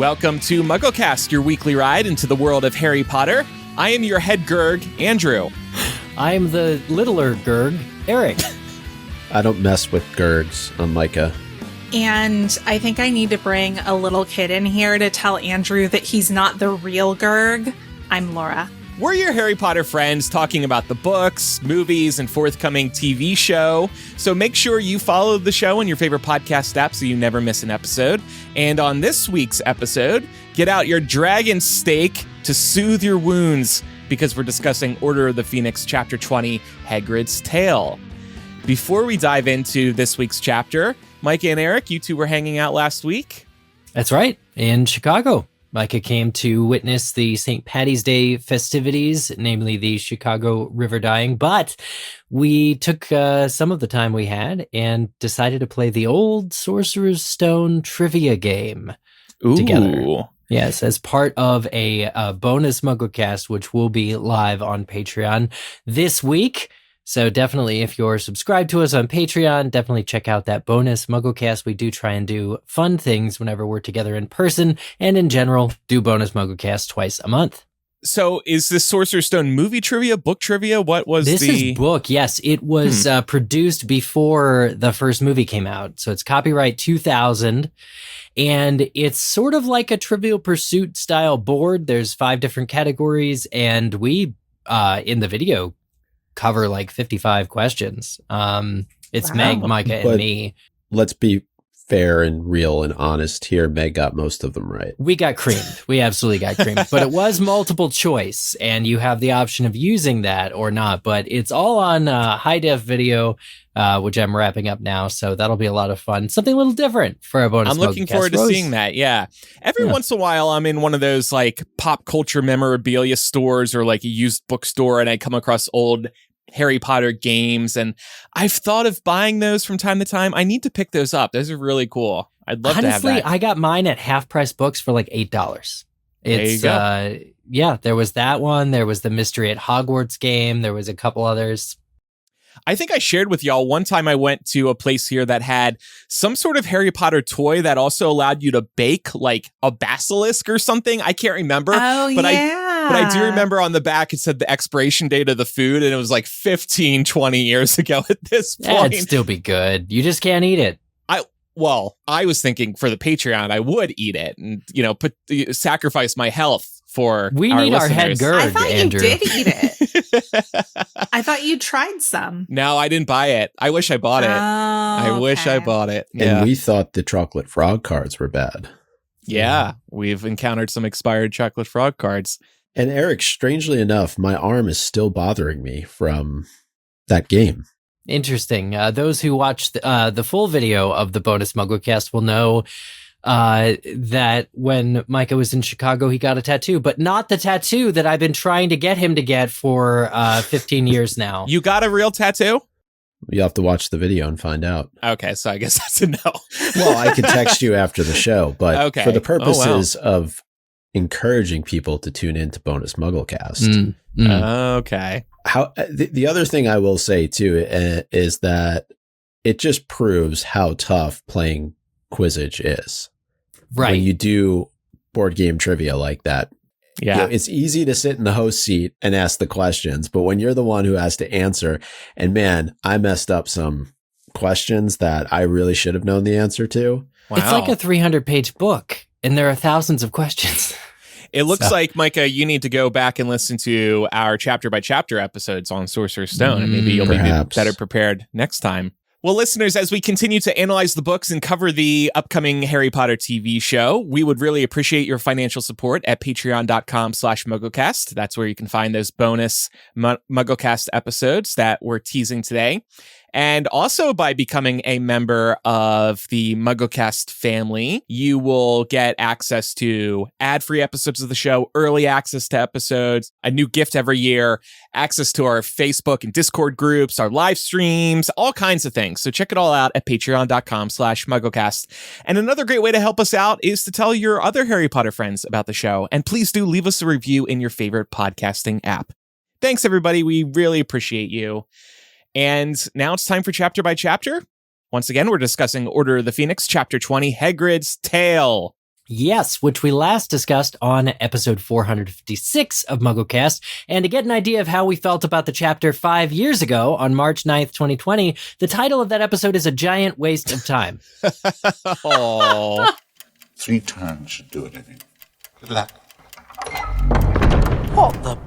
Welcome to MuggleCast, your weekly ride into the world of Harry Potter. I am your head Gurg, Andrew. I am the littler Gurg, Eric. I don't mess with Gurgs. I'm Micah. And I think I need to bring a little kid in here to tell Andrew that he's not the real Gurg. I'm Laura. We're your Harry Potter friends talking about the books, movies, and forthcoming TV show. So make sure you follow the show in your favorite podcast app so you never miss an episode. And on this week's episode, get out your dragon steak to soothe your wounds because we're discussing Order of the Phoenix Chapter 20, Hagrid's Tale. Before we dive into this week's chapter, Micah and Eric, you two were hanging out last week. That's right, in Chicago. Micah came to witness the St. Paddy's Day festivities, namely the Chicago River Dyeing, but we took some of the time we had and decided to play the old Sorcerer's Stone trivia game together. Yes, as part of a bonus MuggleCast, which will be live on Patreon this week. So definitely, if you're subscribed to us on Patreon, definitely check out that bonus MuggleCast. We do try and do fun things whenever we're together in person, and in general, do bonus MuggleCast twice a month. So is this Sorcerer's Stone movie trivia, book trivia? What was this is book, yes. It was produced before the first movie came out. So it's copyright 2000. And it's sort of like a Trivial Pursuit style board. There's 5 different categories. And we, in the video, cover like 55 questions. It's Meg, Micah, and me. Let's be fair and real and honest here. Meg got most of them right. We got creamed. We absolutely got creamed. But it was multiple choice, and you have the option of using that or not. But it's all on high def video, which I'm wrapping up now. So that'll be a lot of fun. Something a little different for a bonus. I'm looking forward to seeing that. Yeah. Every once in a while, I'm in one of those like pop culture memorabilia stores or like a used bookstore, and I come across old Harry Potter games, and I've thought of buying those from time to time. I need to pick those up. Those are really cool. I'd love to have that. I got mine at Half Price Books for like $8. It's there was that one. There was the Mystery at Hogwarts game. There was a couple others. I think I shared with y'all one time I went to a place here that had some sort of Harry Potter toy that also allowed you to bake like a basilisk or something. I can't remember. Oh, but yeah. But I do remember on the back, it said the expiration date of the food, and it was like 15, 20 years ago at this point. Yeah, it'd still be good. You just can't eat it. I was thinking for the Patreon, I would eat it and, sacrifice my health for We our need listeners. our head Gurg, I thought Andrew. you did eat it. I thought you tried some. No, I didn't buy it. I wish I bought it. I wish I bought it. Yeah. And we thought the chocolate frog cards were bad. Yeah, we've encountered some expired chocolate frog cards. And Eric, strangely enough, my arm is still bothering me from that game. Interesting. Those who watched the full video of the bonus MuggleCast will know that when Micah was in Chicago, he got a tattoo, but not the tattoo that I've been trying to get him to get for 15 years now. You got a real tattoo? You'll have to watch the video and find out. Okay, so I guess that's a no. Well, I can text you after the show, but for the purposes of encouraging people to tune into bonus MuggleCast. Okay. The other thing I will say too is that it just proves how tough playing Quizzitch is. Right. When you do board game trivia like that. Yeah. It's easy to sit in the host seat and ask the questions, but when you're the one who has to answer, and man, I messed up some questions that I really should have known the answer to. Wow. It's like a 300-page book, and there are thousands of questions. It looks like, Micah, you need to go back and listen to our chapter-by-chapter episodes on Sorcerer's Stone, and maybe you'll be better prepared next time. Well, listeners, as we continue to analyze the books and cover the upcoming Harry Potter TV show, we would really appreciate your financial support at patreon.com/MuggleCast. That's where you can find those bonus MuggleCast episodes that we're teasing today. And also by becoming a member of the MuggleCast family, you will get access to ad-free episodes of the show, early access to episodes, a new gift every year, access to our Facebook and Discord groups, our live streams, all kinds of things. So check it all out at patreon.com/MuggleCast. And another great way to help us out is to tell your other Harry Potter friends about the show. And please do leave us a review in your favorite podcasting app. Thanks, everybody. We really appreciate you. And now it's time for Chapter by Chapter. Once again, we're discussing Order of the Phoenix, Chapter 20, Hagrid's Tale. Yes, which we last discussed on episode 456 of MuggleCast. And to get an idea of how we felt about the chapter 5 years ago on March 9th, 2020, the title of that episode is A Giant Waste of Time. Oh. 3 turns should do it, I think. Good luck. What the...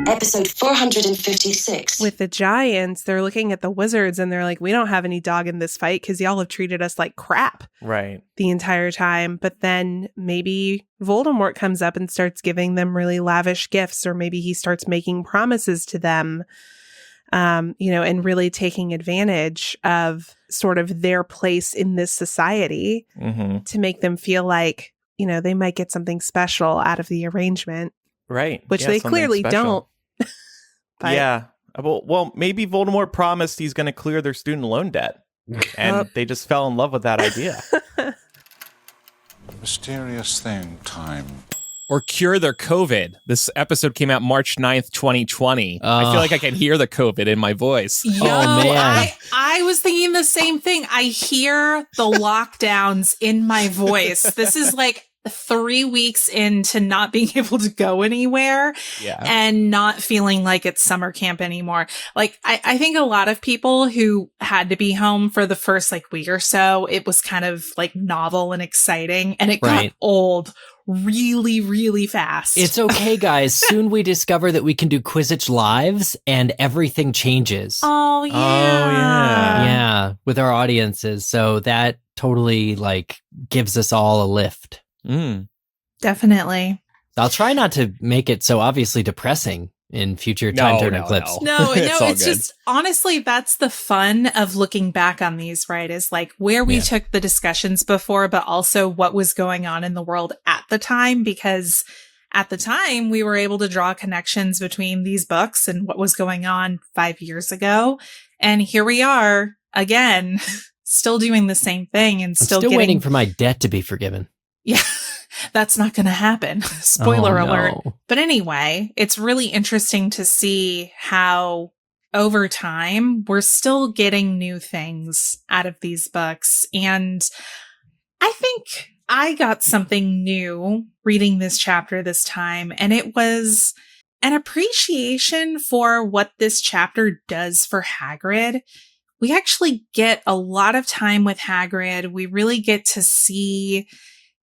Episode 456. With the giants, they're looking at the wizards and they're like, we don't have any dog in this fight because y'all have treated us like crap Right. the entire time. But then maybe Voldemort comes up and starts giving them really lavish gifts, or maybe he starts making promises to them, and really taking advantage of sort of their place in this society to make them feel like, they might get something special out of the arrangement. Right. Which they clearly don't. But yeah. Well, maybe Voldemort promised he's going to clear their student loan debt. And they just fell in love with that idea. Mysterious thing, time. Or cure their COVID. This episode came out March 9th, 2020. I feel like I can hear the COVID in my voice. Yo, man. I was thinking the same thing. I hear the lockdowns in my voice. This is like 3 weeks into not being able to go anywhere and not feeling like it's summer camp anymore. Like, I think a lot of people who had to be home for the first week or so, it was kind of like novel and exciting, and it got old really, really fast. It's okay, guys. Soon we discover that we can do Quidditch lives and everything changes. Oh, yeah. Yeah, with our audiences. So that totally gives us all a lift. Definitely. I'll try not to make it so obviously depressing in future time turner clips. No, it's just, honestly, that's the fun of looking back on these, right? Is where we took the discussions before, but also what was going on in the world at the time, because at the time we were able to draw connections between these books and what was going on 5 years ago. And here we are again, still doing the same thing and still waiting for my debt to be forgiven. Yeah, that's not going to happen. Spoiler alert. But anyway, it's really interesting to see how over time we're still getting new things out of these books. And I think I got something new reading this chapter this time, and it was an appreciation for what this chapter does for Hagrid. We actually get a lot of time with Hagrid. We really get to see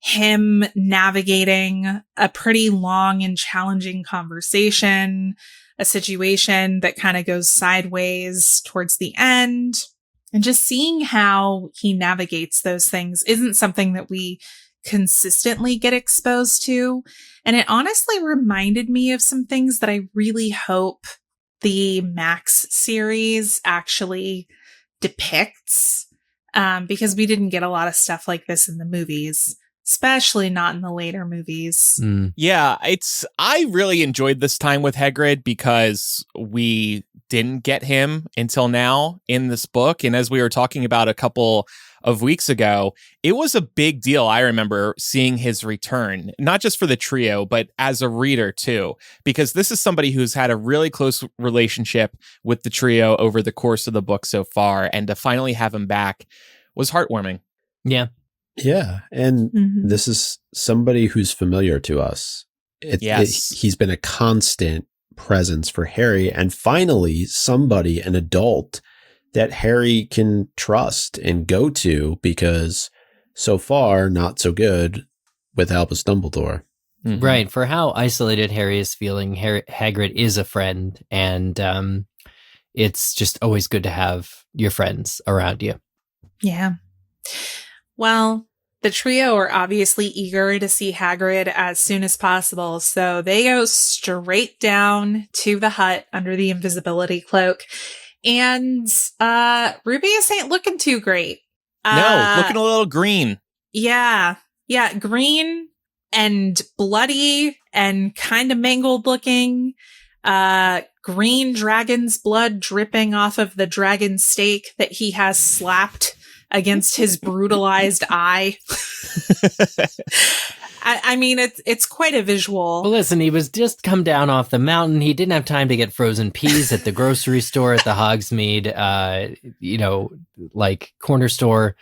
him navigating a pretty long and challenging conversation, a situation that kind of goes sideways towards the end, and just seeing how he navigates those things isn't something that we consistently get exposed to. And it honestly reminded me of some things that I really hope the Max series actually depicts, because we didn't get a lot of stuff like this in the movies. Especially not in the later movies. Yeah, I really enjoyed this time with Hagrid because we didn't get him until now in this book. And as we were talking about a couple of weeks ago, it was a big deal. I remember seeing his return, not just for the trio, but as a reader too, because this is somebody who's had a really close relationship with the trio over the course of the book so far. And to finally have him back was heartwarming. Yeah. Yeah, and this is somebody who's familiar to us. He's been a constant presence for Harry, and finally somebody, an adult, that Harry can trust and go to, because so far, not so good with Albus Dumbledore. Right, for how isolated Harry is feeling, Hagrid is a friend, and it's just always good to have your friends around you. Yeah. Well, the trio are obviously eager to see Hagrid as soon as possible, so they go straight down to the hut under the invisibility cloak. And Rubeus ain't looking too great. No, looking a little green. Yeah, green and bloody and kind of mangled looking. Green dragon's blood dripping off of the dragon stake that he has slapped against his brutalized eye. I mean, it's quite a visual. Well, listen, he was just come down off the mountain. He didn't have time to get frozen peas at the grocery store at the Hogsmeade, like corner store.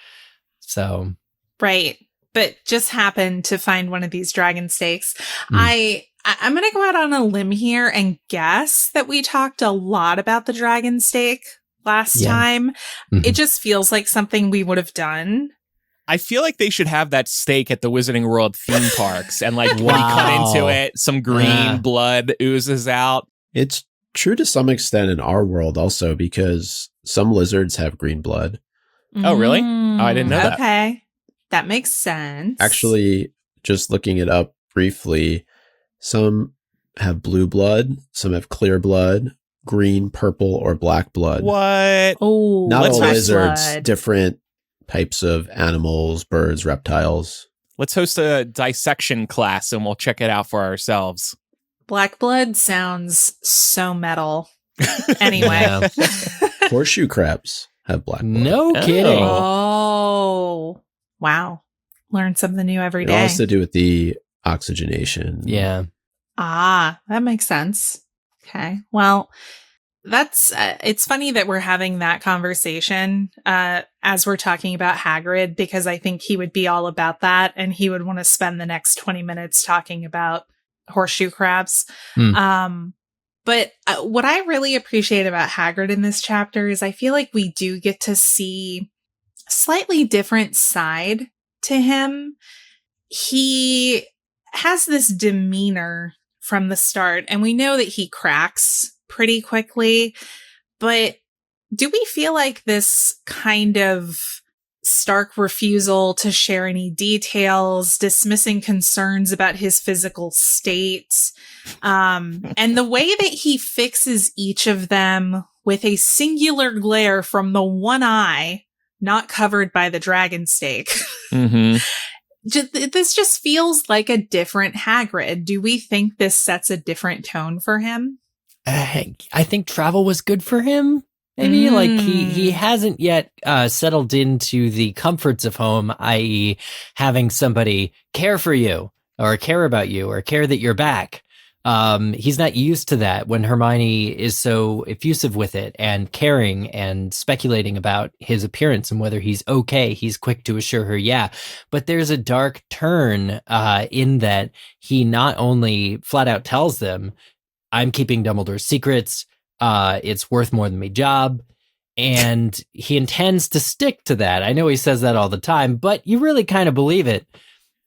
So. Right. But just happened to find one of these dragon steaks. I'm going to go out on a limb here and guess that we talked a lot about the dragon steak last time. Mm-hmm. It just feels like something we would have done. I feel like they should have that steak at the Wizarding World theme parks. And like when you cut into it, some green blood oozes out. It's true to some extent in our world also, because some lizards have green blood. Oh, really? Oh, I didn't know that. Okay. That makes sense. Actually, just looking it up briefly, some have blue blood, some have clear blood, green, purple, or black blood. What? Oh, not all lizards, different types of animals, birds, reptiles. Let's host a dissection class and we'll check it out for ourselves. Black blood sounds so metal. Anyway. Horseshoe crabs have black blood. No kidding. Oh, wow. Learn something new every day. It all has to do with the oxygenation. Yeah. Ah, that makes sense. Okay. Well, that's it's funny that we're having that conversation as we're talking about Hagrid, because I think he would be all about that and he would want to spend the next 20 minutes talking about horseshoe crabs. But what I really appreciate about Hagrid in this chapter is I feel like we do get to see a slightly different side to him. He has this demeanor from the start, and we know that he cracks pretty quickly, but do we feel like this kind of stark refusal to share any details, dismissing concerns about his physical state, and the way that he fixes each of them with a singular glare from the one eye not covered by the dragon steak. Mm-hmm. This just feels like a different Hagrid. Do we think this sets a different tone for him? I think travel was good for him. Maybe like he hasn't yet settled into the comforts of home, i.e. having somebody care for you or care about you or care that you're back. He's not used to that when Hermione is so effusive with it and caring and speculating about his appearance and whether he's okay. He's quick to assure her, yeah. But there's a dark turn in that he not only flat out tells them, I'm keeping Dumbledore's secrets. It's worth more than my job. And he intends to stick to that. I know he says that all the time, but you really kind of believe it.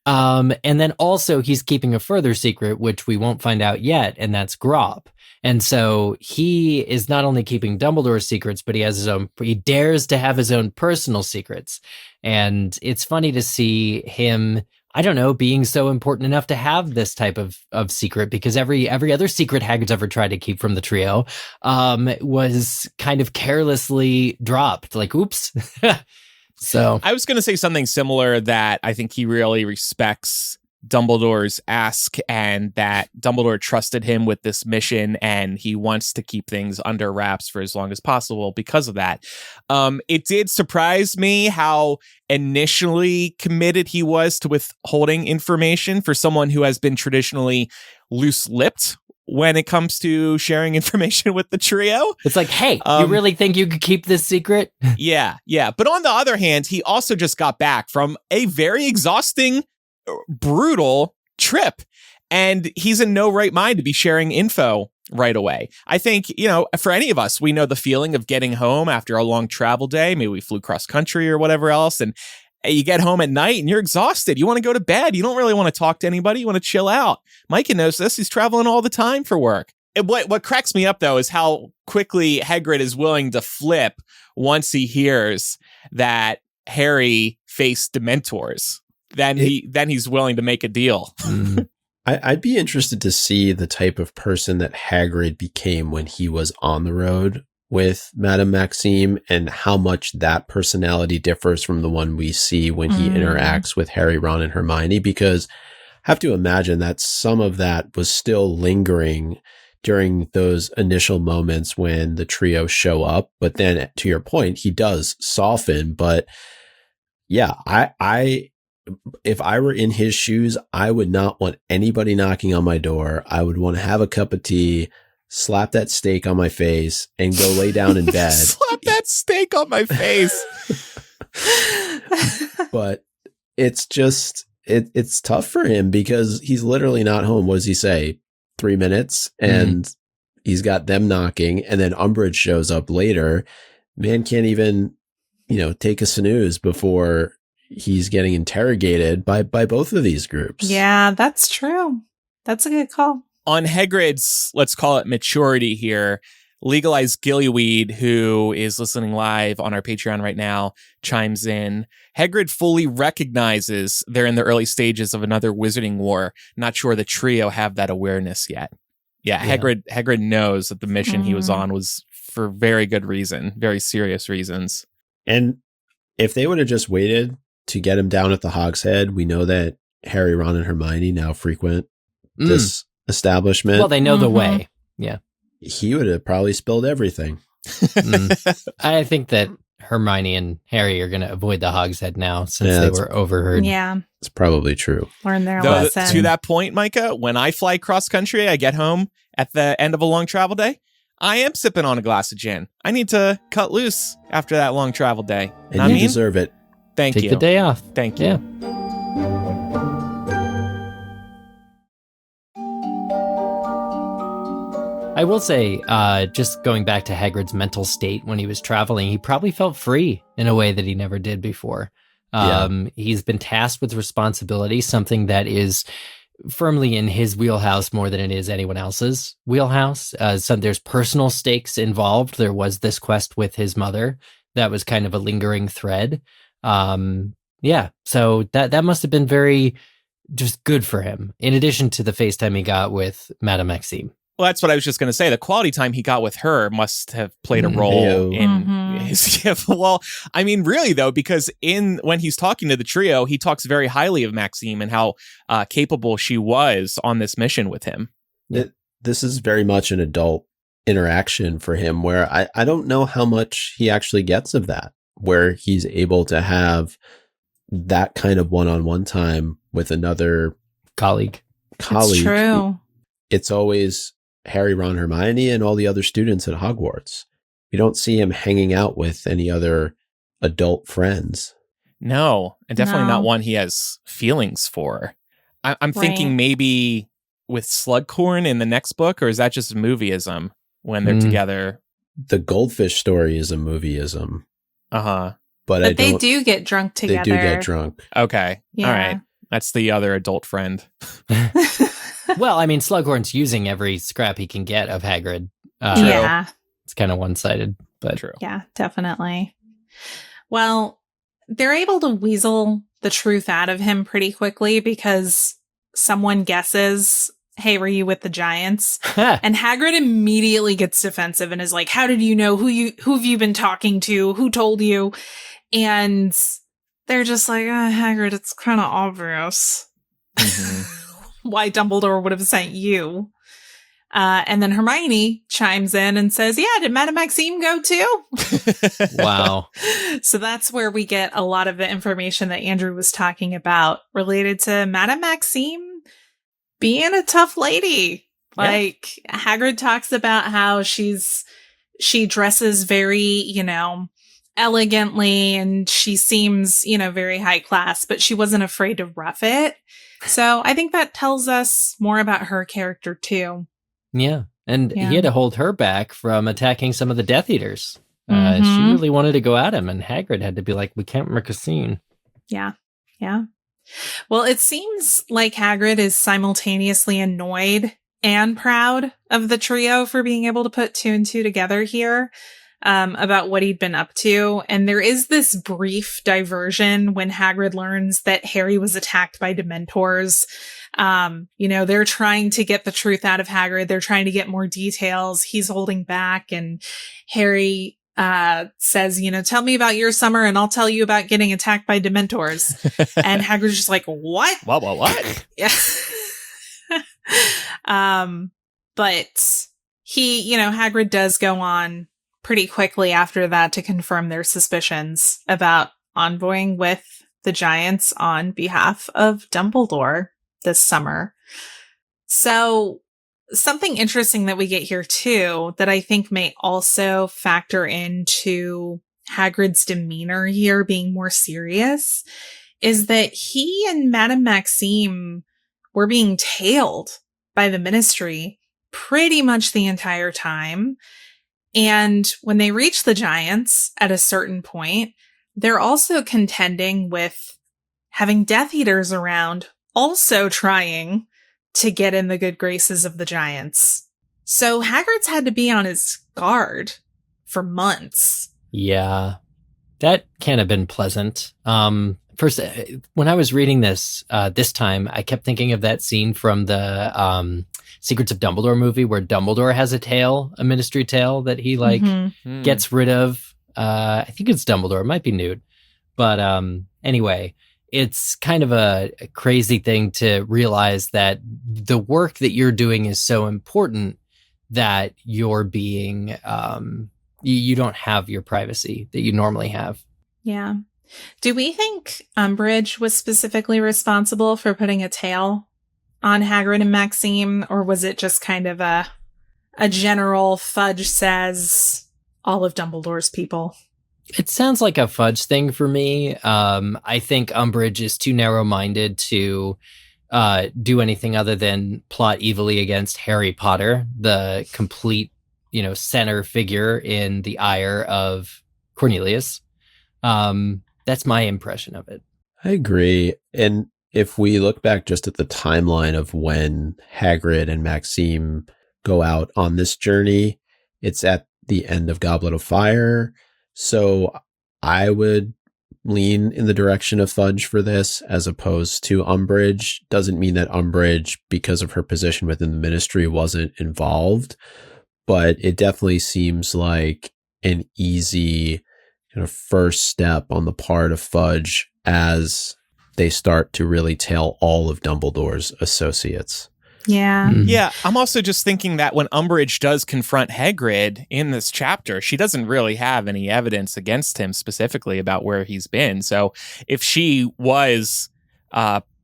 And then also he's keeping a further secret, which we won't find out yet, and that's Grop. And so he is not only keeping Dumbledore's secrets, but he dares to have his own personal secrets. And it's funny to see him, I don't know, being so important enough to have this type of secret, because every other secret Hagrid's ever tried to keep from the trio was kind of carelessly dropped. Like, oops. So I was going to say something similar, that I think he really respects Dumbledore's ask and that Dumbledore trusted him with this mission and he wants to keep things under wraps for as long as possible because of that. It did surprise me how initially committed he was to withholding information for someone who has been traditionally loose-lipped when it comes to sharing information with the trio. It's like, hey, you really think you could keep this secret? Yeah. But on the other hand, he also just got back from a very exhausting, brutal trip. And he's in no right mind to be sharing info right away. I think, for any of us, we know the feeling of getting home after a long travel day. Maybe we flew cross country or whatever else. And you get home at night and you're exhausted. You want to go to bed. You don't really want to talk to anybody. You want to chill out. Micah knows this. He's traveling all the time for work. And what cracks me up, though, is how quickly Hagrid is willing to flip once he hears that Harry faced Dementors. Then he's willing to make a deal. I'd be interested to see the type of person that Hagrid became when he was on the road with Madame Maxime, and how much that personality differs from the one we see when he interacts with Harry, Ron, and Hermione, because I have to imagine that some of that was still lingering during those initial moments when the trio show up. But then, to your point, he does soften. But yeah, I if I were in his shoes, I would not want anybody knocking on my door. I would want to have a cup of tea, slap that steak on my face, and go lay down in bed. Slap that steak on my face. But it's just, it's tough for him because he's literally not home. What does he say? 3 minutes, and he's got them knocking, and then Umbridge shows up later. Man can't even, take a snooze before he's getting interrogated by both of these groups. Yeah, that's true. That's a good call. On Hagrid's, let's call it maturity here, Legalized Gillyweed, who is listening live on our Patreon right now, chimes in. Hagrid fully recognizes they're in the early stages of another wizarding war. Not sure the trio have that awareness yet. Yeah. Hagrid knows that the mission he was on was for very good reason, very serious reasons. And if they would have just waited to get him down at the Hogshead, we know that Harry, Ron, and Hermione now frequent this establishment. Well, they know the way. Yeah. He would have probably spilled everything. I think that Hermione and Harry are going to avoid the Hogshead now since they were overheard. Yeah. It's probably true. Learn their lesson. To that point, Micah, when I fly cross country, I get home at the end of a long travel day, I am sipping on a glass of gin. I need to cut loose after that long travel day. And you deserve it. Thank you. Take the day off. Thank you. Yeah. I will say, just going back to Hagrid's mental state when he was traveling, he probably felt free in a way that he never did before. He's been tasked with responsibility, something that is firmly in his wheelhouse more than it is anyone else's wheelhouse. So there's personal stakes involved. There was this quest with his mother that was kind of a lingering thread. So that must have been very just good for him, in addition to the FaceTime he got with Madame Maxime. Well, that's what I was just going to say. The quality time he got with her must have played a role in his gift. Well, I mean, really, though, because when he's talking to the trio, he talks very highly of Maxime and how capable she was on this mission with him. This is very much an adult interaction for him where I don't know how much he actually gets of that, where he's able to have that kind of one-on-one time with another colleague. It's true. It's always Harry, Ron, Hermione, and all the other students at Hogwarts. We don't see him hanging out with any other adult friends. No, and definitely not one he has feelings for. I'm thinking maybe with Slughorn in the next book, or is that just a movieism when they're together? The goldfish story is a movieism. Uh-huh. But they do get drunk together. They do get drunk. Okay. Yeah. All right. That's the other adult friend. Well, I mean, Slughorn's using every scrap he can get of Hagrid. Yeah. It's kind of one-sided, but true. Yeah, definitely. Well, they're able to weasel the truth out of him pretty quickly because someone guesses, hey, were you with the Giants? And Hagrid immediately gets defensive and is like, how did you know? Who have you been talking to? Who told you? And they're just like, Hagrid, it's kind of obvious. Why Dumbledore would have sent you. And then Hermione chimes in and says, yeah, did Madame Maxime go too? Wow. So that's where we get a lot of the information that Andrew was talking about related to Madame Maxime being a tough lady. Like Hagrid talks about how she dresses very, elegantly and she seems, very high class, but she wasn't afraid to rough it. So I think that tells us more about her character too. Yeah. And he had to hold her back from attacking some of the Death Eaters. She really wanted to go at him, and Hagrid had to be like, we can't make a scene. Yeah. Yeah. Well, it seems like Hagrid is simultaneously annoyed and proud of the trio for being able to put 2 and 2 together here. About what he'd been up to. And there is this brief diversion when Hagrid learns that Harry was attacked by Dementors. They're trying to get the truth out of Hagrid. They're trying to get more details. He's holding back. And Harry says, tell me about your summer and I'll tell you about getting attacked by Dementors. And Hagrid's just like, what? What? Yeah. But he, Hagrid does go on pretty quickly after that to confirm their suspicions about envoying with the Giants on behalf of Dumbledore this summer. So something interesting that we get here too, that I think may also factor into Hagrid's demeanor here being more serious, is that he and Madame Maxime were being tailed by the Ministry pretty much the entire time. And when they reach the Giants at a certain point, they're also contending with having Death Eaters around, also trying to get in the good graces of the Giants. So Hagrid's had to be on his guard for months. Yeah, that can't have been pleasant. First, when I was reading this time, I kept thinking of that scene from the Secrets of Dumbledore movie where Dumbledore has a tail, a Ministry tail that he gets rid of. I think it's Dumbledore. It might be Newt. But anyway, it's kind of a crazy thing to realize that the work that you're doing is so important that you're being, you don't have your privacy that you normally have. Yeah. Do we think Umbridge was specifically responsible for putting a tail on Hagrid and Maxime, or was it just kind of a general Fudge says all of Dumbledore's people? It sounds like a Fudge thing for me. I think Umbridge is too narrow-minded to do anything other than plot evilly against Harry Potter, the complete, center figure in the ire of Cornelius. That's my impression of it. I agree. And if we look back just at the timeline of when Hagrid and Maxime go out on this journey, it's at the end of Goblet of Fire. So I would lean in the direction of Fudge for this as opposed to Umbridge. Doesn't mean that Umbridge, because of her position within the Ministry, wasn't involved, but it definitely seems like an easy kind of first step on the part of Fudge as they start to really tail all of Dumbledore's associates. Yeah. Yeah, I'm also just thinking that when Umbridge does confront Hagrid in this chapter, she doesn't really have any evidence against him specifically about where he's been. So if she was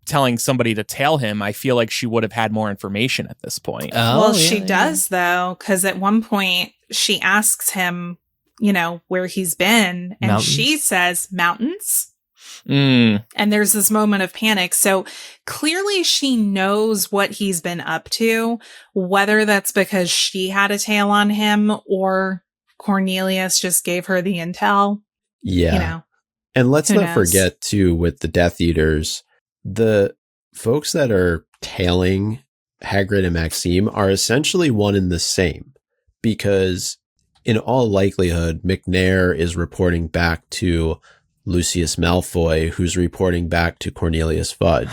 telling somebody to tail him, I feel like she would have had more information at this point. She does, though, because at one point she asks him, where he's been, and she says mountains. And there's this moment of panic. So clearly she knows what he's been up to, whether that's because she had a tail on him or Cornelius just gave her the intel. Yeah. And let's not forget too, with the Death Eaters, the folks that are tailing Hagrid and Maxime are essentially one and the same, because in all likelihood, McNair is reporting back to Lucius Malfoy, who's reporting back to Cornelius Fudge.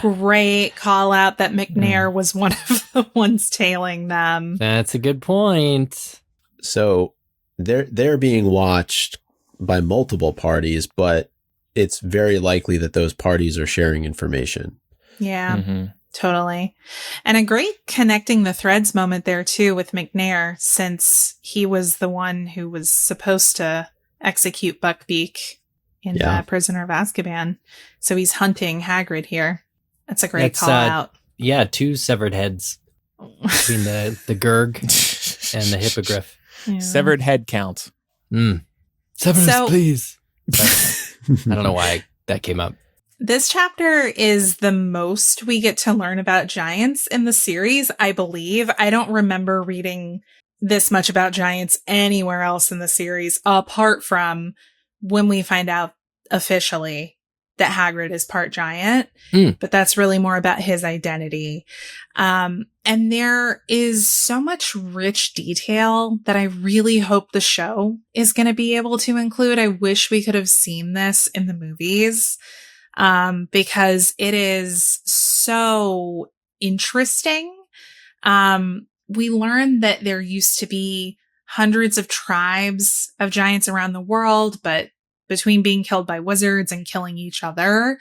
Great call out that McNair was one of the ones tailing them. That's a good point. So they're being watched by multiple parties, but it's very likely that those parties are sharing information. Yeah, totally. And a great connecting the threads moment there too with McNair, since he was the one who was supposed to execute Buckbeak in Prisoner of Azkaban. So he's hunting Hagrid here. That's a great call out. Yeah, two severed heads between the Gurg and the Hippogriff. Yeah. Severed head count. Severus, please. I don't know why that came up. This chapter is the most we get to learn about giants in the series, I believe. I don't remember reading this much about giants anywhere else in the series, apart from when we find out officially that Hagrid is part giant, but that's really more about his identity. And there is so much rich detail that I really hope the show is going to be able to include. I wish we could have seen this in the movies, because it is so interesting. We learned that there used to be hundreds of tribes of giants around the world, but between being killed by wizards and killing each other,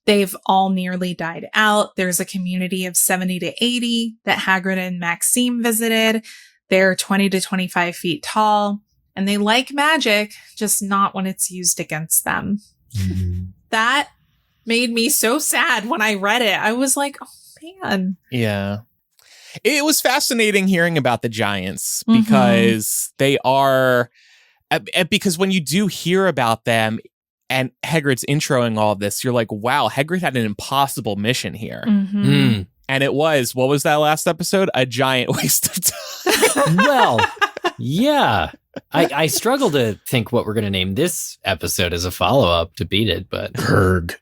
they've all nearly died out. There's a community of 70 to 80 that Hagrid and Maxime visited. They're 20 to 25 feet tall, and they like magic, just not when it's used against them. That made me so sad when I read it. I was like, oh man. Yeah. It was fascinating hearing about the giants because they are, because when you do hear about them and Hagrid's introing all of this, you're like, wow, Hagrid had an impossible mission here. And it was, what was that last episode? A giant waste of time. Well, yeah. I struggle to think what we're going to name this episode as a follow-up to beat it, but... Gurg.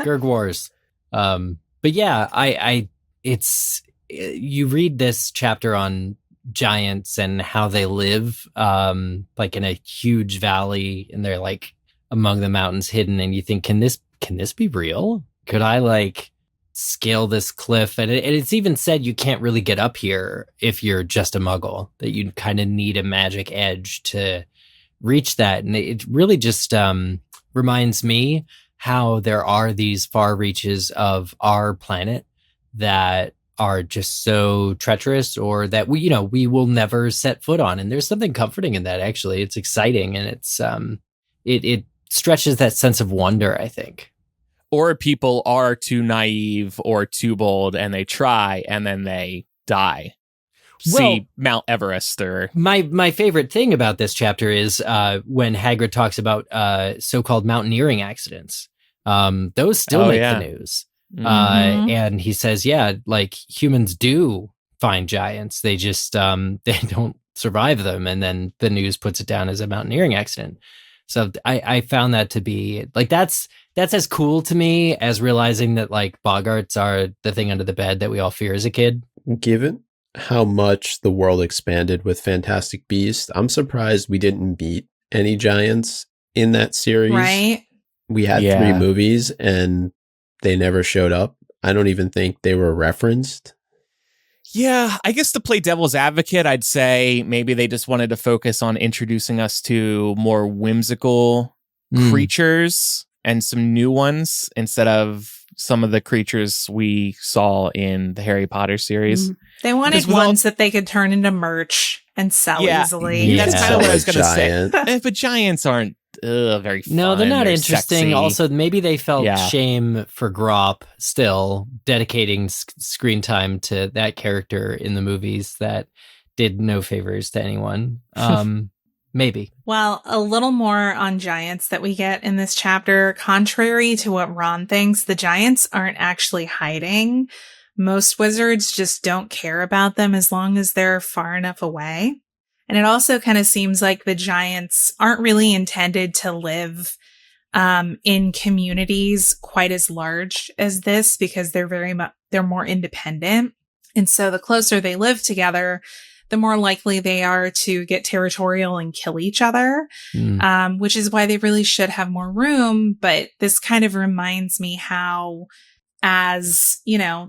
Gurg Wars. But yeah, it's... You read this chapter on giants and how they live, like in a huge valley, and they're like among the mountains hidden, and you think, can this be real? Could I like scale this cliff? And it's even said you can't really get up here if you're just a muggle, that you kind of need a magic edge to reach that. And it really just reminds me how there are these far reaches of our planet that are just so treacherous, or that we will never set foot on. And there's something comforting in that, actually. It's exciting, and it's it stretches that sense of wonder, I think. Or people are too naive or too bold and they try and then they die. See Mount Everest or... My favorite thing about this chapter is when Hagrid talks about so-called mountaineering accidents. Those still make the news. And he says, like humans do find giants. They just, they don't survive them. And then the news puts it down as a mountaineering accident. So I found that to be like, that's as cool to me as realizing that like boggarts are the thing under the bed that we all fear as a kid. Given how much the world expanded with Fantastic Beasts, I'm surprised we didn't meet any giants in that series. Right. We had 3 movies and they never showed up. I don't even think they were referenced. Yeah, I guess to play devil's advocate, I'd say maybe they just wanted to focus on introducing us to more whimsical creatures and some new ones instead of some of the creatures we saw in the Harry Potter series. They wanted ones that they could turn into merch and sell easily. That's kind of what I was going to say. But giants aren't very fun. No, they're not interesting. Sexy. Also, maybe they felt shame for Grop still dedicating screen time to that character in the movies that did no favors to anyone. Maybe. Well, a little more on giants that we get in this chapter. Contrary to what Ron thinks, the giants aren't actually hiding. Most wizards just don't care about them as long as they're far enough away. And it also kind of seems like the giants aren't really intended to live in communities quite as large as this, because they're more independent. And so the closer they live together, the more likely they are to get territorial and kill each other, which is why they really should have more room. But this kind of reminds me how, as,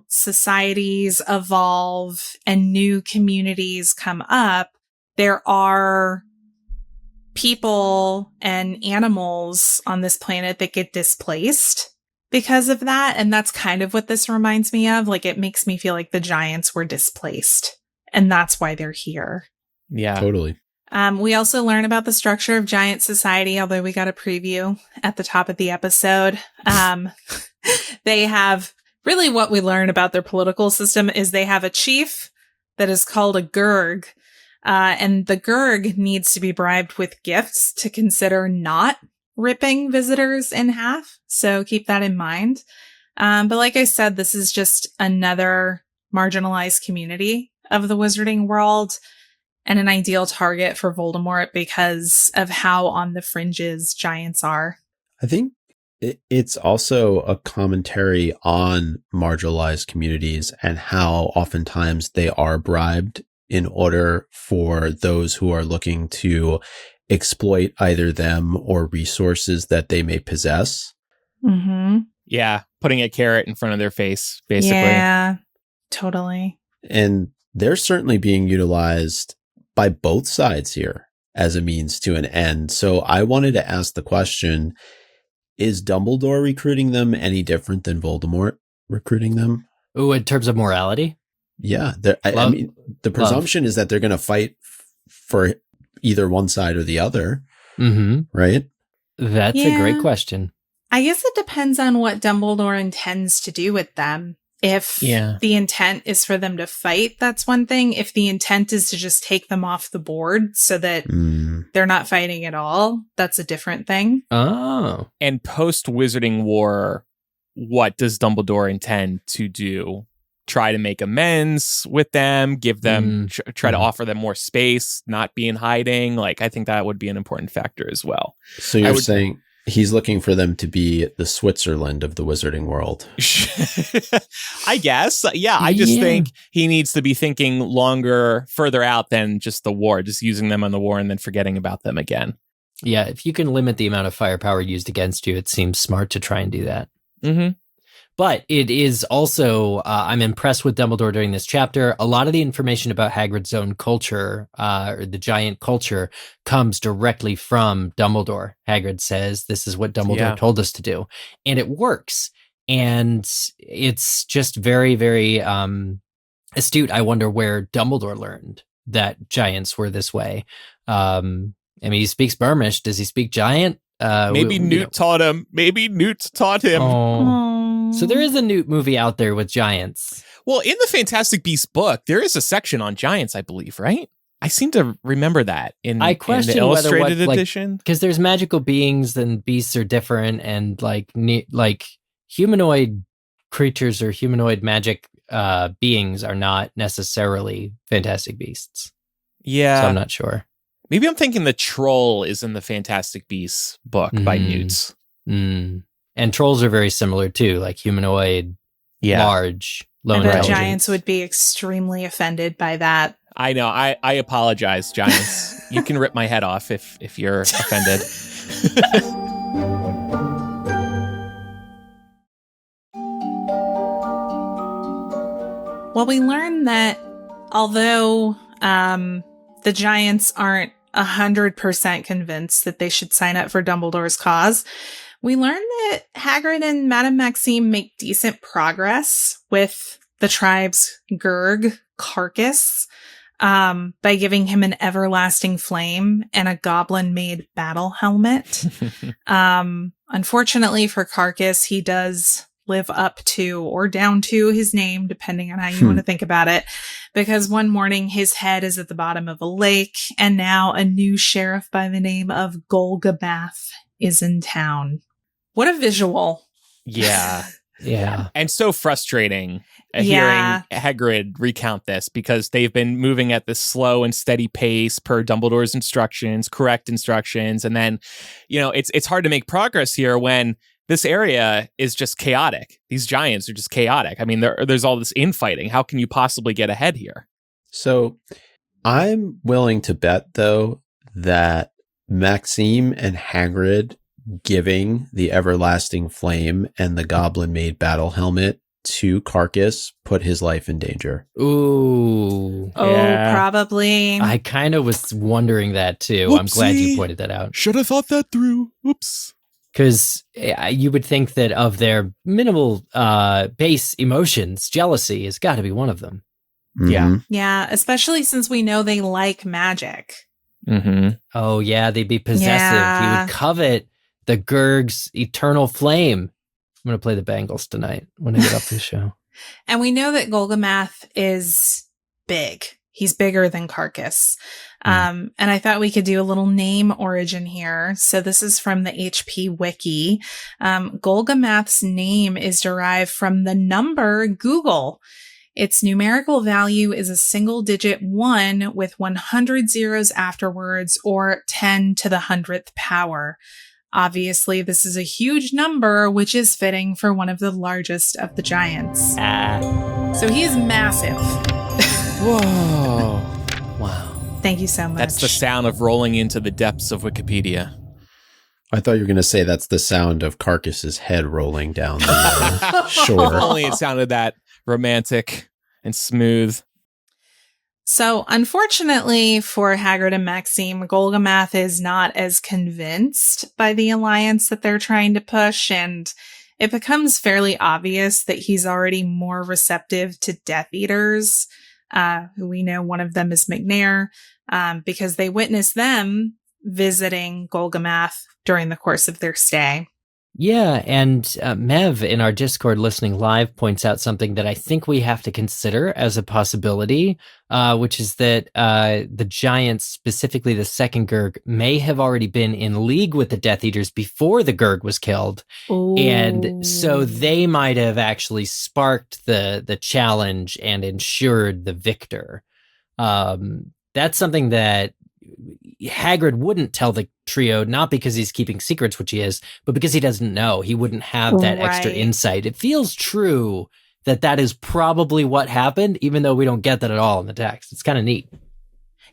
societies evolve and new communities come up, there are people and animals on this planet that get displaced because of that. And that's kind of what this reminds me of. Like, it makes me feel like the giants were displaced, and that's why they're here. Yeah, totally. We also learn about the structure of giant society, although we got a preview at the top of the episode. They have really, what we learn about their political system is they have a chief that is called a Gurg. And the Gurg needs to be bribed with gifts to consider not ripping visitors in half. So keep that in mind. But like I said, this is just another marginalized community of the wizarding world and an ideal target for Voldemort because of how on the fringes giants are. I think it's also a commentary on marginalized communities and how oftentimes they are bribed in order for those who are looking to exploit either them or resources that they may possess. Mm-hmm. Yeah, putting a carrot in front of their face, basically. Yeah, totally. And they're certainly being utilized by both sides here as a means to an end. So I wanted to ask the question, is Dumbledore recruiting them any different than Voldemort recruiting them? Oh, in terms of morality? Yeah. I mean, the presumption is that they're going to fight for either one side or the other, right? That's a great question. I guess it depends on what Dumbledore intends to do with them. If the intent is for them to fight, that's one thing. If the intent is to just take them off the board so that they're not fighting at all, that's a different thing. Oh. And post-Wizarding War, what does Dumbledore intend to do? Try to make amends with them, give them, try to offer them more space, not be in hiding. Like, I think that would be an important factor as well. So you're saying he's looking for them to be the Switzerland of the wizarding world. I guess. Yeah, I just think he needs to be thinking further out than just the war, just using them on the war and then forgetting about them again. Yeah, if you can limit the amount of firepower used against you, it seems smart to try and do that. Mm-hmm. But it is also, I'm impressed with Dumbledore during this chapter. A lot of the information about Hagrid's own culture, or the giant culture, comes directly from Dumbledore. Hagrid says, this is what Dumbledore told us to do. And it works. And it's just very, very astute. I wonder where Dumbledore learned that giants were this way. I mean, he speaks Burmish. Does he speak giant? Maybe Newt taught him. Maybe Newt taught him. So there is a Newt movie out there with giants. Well, in the Fantastic Beasts book, there is a section on giants, I believe, right? I seem to remember that in the illustrated edition. Because there's magical beings and beasts are different, and like humanoid creatures or humanoid magic beings are not necessarily Fantastic Beasts. Yeah. So I'm not sure. Maybe I'm thinking the troll is in the Fantastic Beasts book by Newt. And trolls are very similar too, like humanoid, large, low intelligence. I bet giants would be extremely offended by that. I know. I apologize, giants. You can rip my head off if you're offended. Well, we learned that although the giants aren't 100% convinced that they should sign up for Dumbledore's cause, we learned that Hagrid and Madame Maxime make decent progress with the tribe's Gurg carcass by giving him an everlasting flame and a goblin-made battle helmet. Unfortunately for Carcass, he does live up to or down to his name, depending on how you want to think about it, because one morning his head is at the bottom of a lake, and now a new sheriff by the name of Golgabath is in town. What a visual. Yeah. Yeah. And so frustrating hearing Hagrid recount this, because they've been moving at this slow and steady pace per Dumbledore's instructions, correct instructions. And then, it's hard to make progress here when this area is just chaotic. These giants are just chaotic. I mean, there's all this infighting. How can you possibly get ahead here? So I'm willing to bet, though, that Maxime and Hagrid giving the everlasting flame and the goblin-made battle helmet to Carcass put his life in danger. Ooh. Oh, probably. I kind of was wondering that, too. Whoopsie. I'm glad you pointed that out. Should have thought that through. Oops. Because you would think that of their minimal base emotions, jealousy has got to be one of them. Mm-hmm. Yeah. Yeah, especially since we know they like magic. Mm-hmm. Oh, yeah, they'd be possessive. Yeah. He would covet the Gurg's eternal flame. I'm going to play the Bangles tonight when I get off the show. And we know that Golgamath is big. He's bigger than Carcass. And I thought we could do a little name origin here. So this is from the HP Wiki. Golgamath's name is derived from the number Google. Its numerical value is a single-digit 1 with 100 zeros afterwards, or 10 to the 100th power. Obviously, this is a huge number, which is fitting for one of the largest of the giants. So he is massive. Whoa. Wow. Thank you so much. That's the sound of rolling into the depths of Wikipedia. I thought you were going to say that's the sound of Carcass's head rolling down the shore. If only it sounded that romantic and smooth. So, unfortunately for Hagrid and Maxime, Golgamath is not as convinced by the alliance that they're trying to push, and it becomes fairly obvious that he's already more receptive to Death Eaters, who we know one of them is McNair, because they witness them visiting Golgamath during the course of their stay. Yeah, and Mev in our Discord listening live points out something that I think we have to consider as a possibility, which is that the Giants, specifically the second Gurg, may have already been in league with the Death Eaters before the Gurg was killed. Ooh. And so they might have actually sparked the challenge and ensured the victor. That's something that Hagrid wouldn't tell the trio, not because he's keeping secrets, which he is, but because he doesn't know. He wouldn't have that extra insight. It feels true that is probably what happened, even though we don't get that at all in the text. It's kind of neat.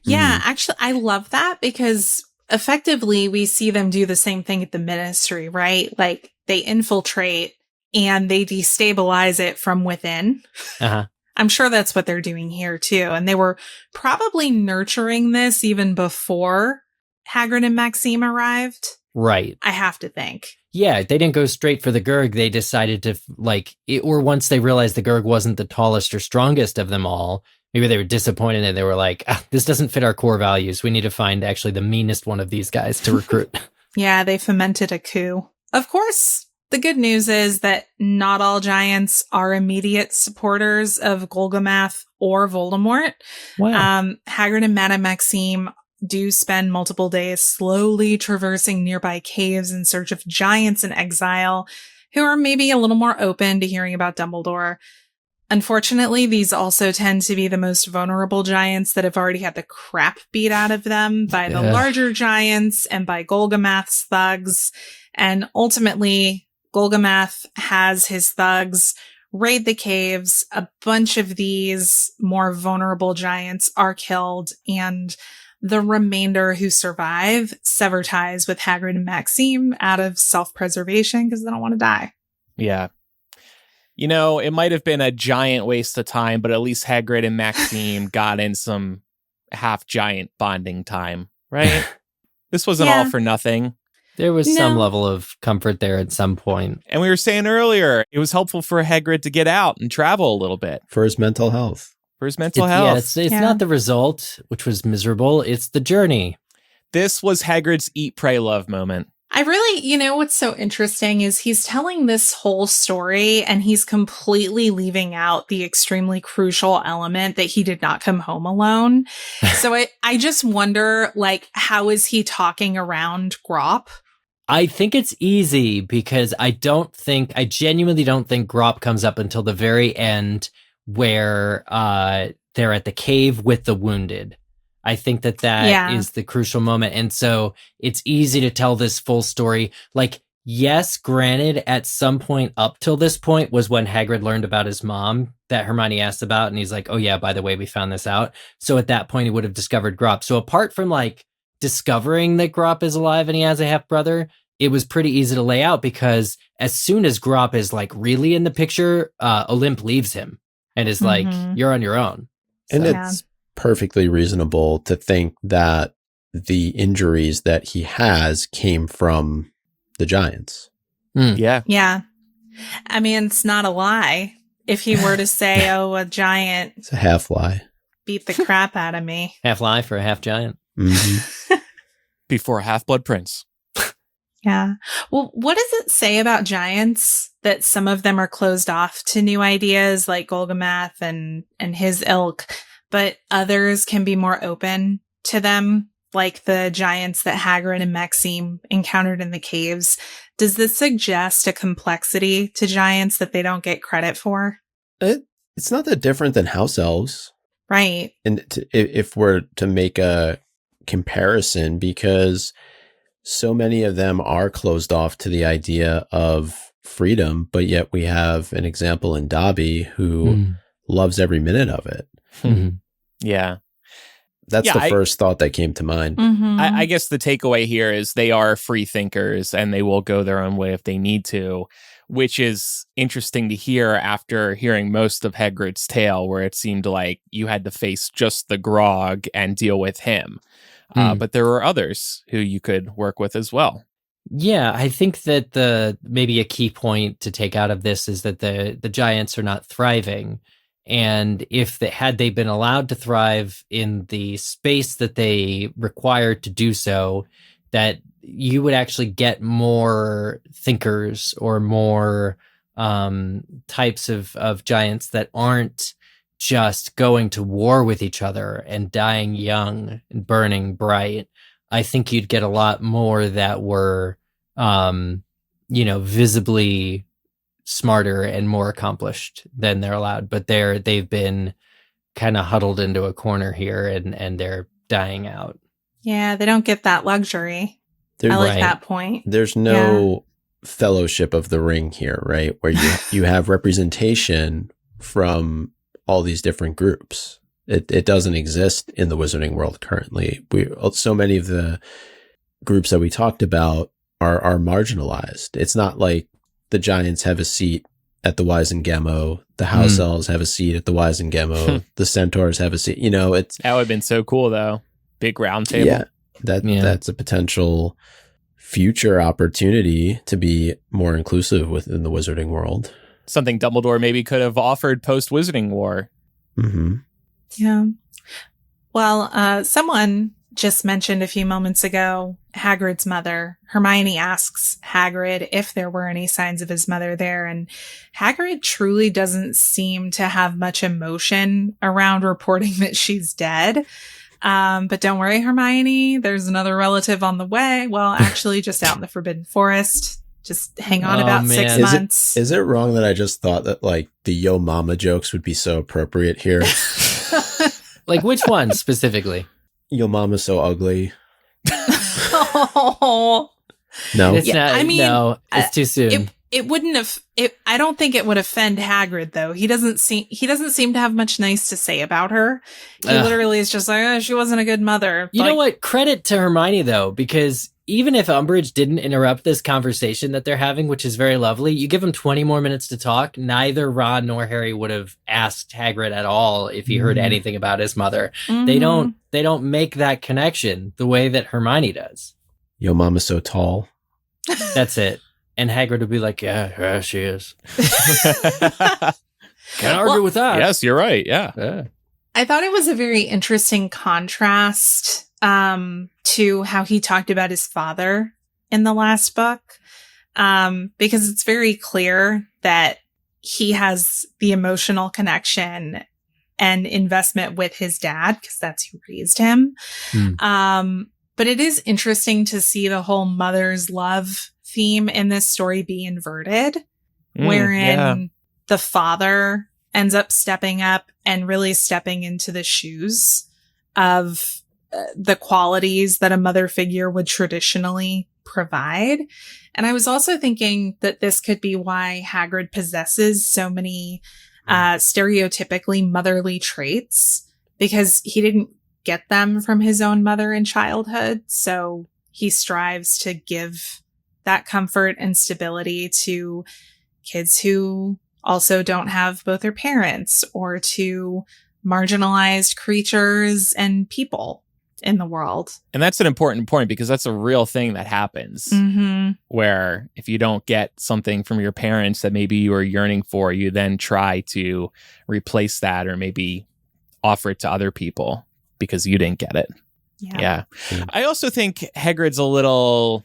Yeah, actually, I love that because effectively we see them do the same thing at the Ministry, right? Like they infiltrate and they destabilize it from within. Uh-huh. I'm sure that's what they're doing here too. And they were probably nurturing this even before Hagrid and Maxime arrived. Right. I have to think. Yeah, they didn't go straight for the Gurg. They decided to or once they realized the Gurg wasn't the tallest or strongest of them all, maybe they were disappointed and they were like, this doesn't fit our core values. We need to find actually the meanest one of these guys to recruit. Yeah, they fomented a coup. Of course, the good news is that not all Giants are immediate supporters of Golgamath or Voldemort. Wow. Hagrid and Madame Maxime do spend multiple days slowly traversing nearby caves in search of Giants in exile who are maybe a little more open to hearing about Dumbledore. Unfortunately, these also tend to be the most vulnerable Giants that have already had the crap beat out of them by the larger Giants and by Golgamath's thugs. And ultimately, Golgamath has his thugs raid the caves. A bunch of these more vulnerable Giants are killed, and the remainder who survive sever ties with Hagrid and Maxime out of self-preservation because they don't want to die. Yeah. You know, it might have been a giant waste of time, but at least Hagrid and Maxime got in some half-giant bonding time, right? This wasn't all for nothing. There was some level of comfort there at some point. And we were saying earlier, it was helpful for Hagrid to get out and travel a little bit. For his mental health. Health. Yeah, it's not the result, which was miserable. It's the journey. This was Hagrid's eat, pray, love moment. I really, what's so interesting is he's telling this whole story and he's completely leaving out the extremely crucial element that he did not come home alone. So I just wonder, how is he talking around Grop? I think it's easy because I genuinely don't think Grop comes up until the very end where they're at the cave with the wounded. I think that is the crucial moment. And so it's easy to tell this full story. Yes, granted, at some point up till this point was when Hagrid learned about his mom that Hermione asked about. And he's like, oh yeah, by the way, we found this out. So at that point, he would have discovered Grop. So apart from discovering that Grop is alive and he has a half brother, it was pretty easy to lay out because as soon as Grop is really in the picture, Olymp leaves him and is you're on your own. So. And it's perfectly reasonable to think that the injuries that he has came from the Giants. Yeah. Yeah. I mean, it's not a lie. If he were to say, a giant. It's a half lie. Beat the crap out of me. Half lie for a half giant. Mm-hmm. Before a half-blood prince. Yeah. Well, what does it say about Giants that some of them are closed off to new ideas like Golgamath and his ilk, but others can be more open to them, like the Giants that Hagrid and Maxime encountered in the caves? Does this suggest a complexity to Giants that they don't get credit for? It's not that different than house elves. Right. And if we're to make a comparison, because so many of them are closed off to the idea of freedom, but yet we have an example in Dobby who loves every minute of it. Mm-hmm. Yeah. That's the first thought that came to mind. Mm-hmm. I guess the takeaway here is they are free thinkers and they will go their own way if they need to, which is interesting to hear after hearing most of Hagrid's tale, where it seemed like you had to face just the Grog and deal with him. But there were others who you could work with as well. Yeah, I think that maybe a key point to take out of this is that the Giants are not thriving. And had they been allowed to thrive in the space that they required to do so, that you would actually get more thinkers or more types of giants that aren't just going to war with each other and dying young and burning bright. I think you'd get a lot more that were, visibly smarter and more accomplished than they're allowed. But they've been kind of huddled into a corner here and they're dying out. Yeah, they don't get that luxury. I like that point. There's no fellowship of the ring here, right? Where you have representation from all these different groups. It doesn't exist in the wizarding world currently. So many of the groups that we talked about are marginalized. It's not like the giants have a seat at the Wizengamot, the house elves have a seat at the Wizengamot, the centaurs have a seat. That would have been so cool, though. Big round table. Yeah, that's a potential future opportunity to be more inclusive within the wizarding world. Something Dumbledore maybe could have offered post-Wizarding War. Mm-hmm. Yeah. Well, someone just mentioned a few moments ago Hagrid's mother. Hermione asks Hagrid if there were any signs of his mother there, and Hagrid truly doesn't seem to have much emotion around reporting that she's dead. But don't worry, Hermione, there's another relative on the way. Well, actually, just out in the Forbidden Forest. Just hang on about 6 months. Is it wrong that I just thought that like the Yo Mama jokes would be so appropriate here? Like which one specifically? Yo Mama's so ugly. Oh. No, it's not. I mean, no, it's too soon. It wouldn't have. I don't think it would offend Hagrid though. He doesn't seem to have much nice to say about her. He literally is just like, she wasn't a good mother. You know what? Credit to Hermione though, because even if Umbridge didn't interrupt this conversation that they're having, which is very lovely, you give them 20 more minutes to talk. Neither Ron nor Harry would have asked Hagrid at all if he heard anything about his mother. Mm-hmm. They don't make that connection the way that Hermione does. Yo Mama's so tall. That's it. And Hagrid would be like, yeah, she is. Can't argue with that. Yes, you're right. Yeah. I thought it was a very interesting contrast to how he talked about his father in the last book, because it's very clear that he has the emotional connection and investment with his dad because that's who raised him. But it is interesting to see the whole mother's love theme in this story be inverted, wherein the father ends up stepping up and really stepping into the shoes of the qualities that a mother figure would traditionally provide. And I was also thinking that this could be why Hagrid possesses so many stereotypically motherly traits, because he didn't get them from his own mother in childhood. So he strives to give that comfort and stability to kids who also don't have both their parents, or to marginalized creatures and people in the world. And that's an important point, because that's a real thing that happens, where if you don't get something from your parents that maybe you are yearning for, you then try to replace that or maybe offer it to other people because you didn't get it. Yeah. I also think Hagrid's a little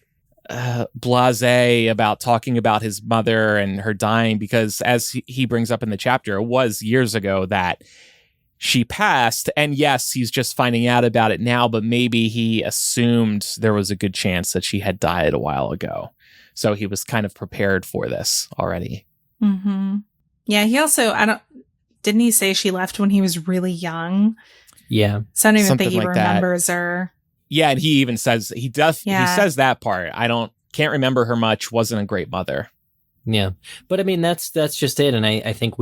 blasé about talking about his mother and her dying, because as he brings up in the chapter, it was years ago that she passed, and yes, he's just finding out about it now, but maybe he assumed there was a good chance that she had died a while ago, so he was kind of prepared for this already. Yeah, he also didn't he say she left when he was really young? Yeah, so I don't even think he remembers her. Yeah, and he even says he says that part. Can't remember her much. Wasn't a great mother. Yeah, but I mean that's just it. And I think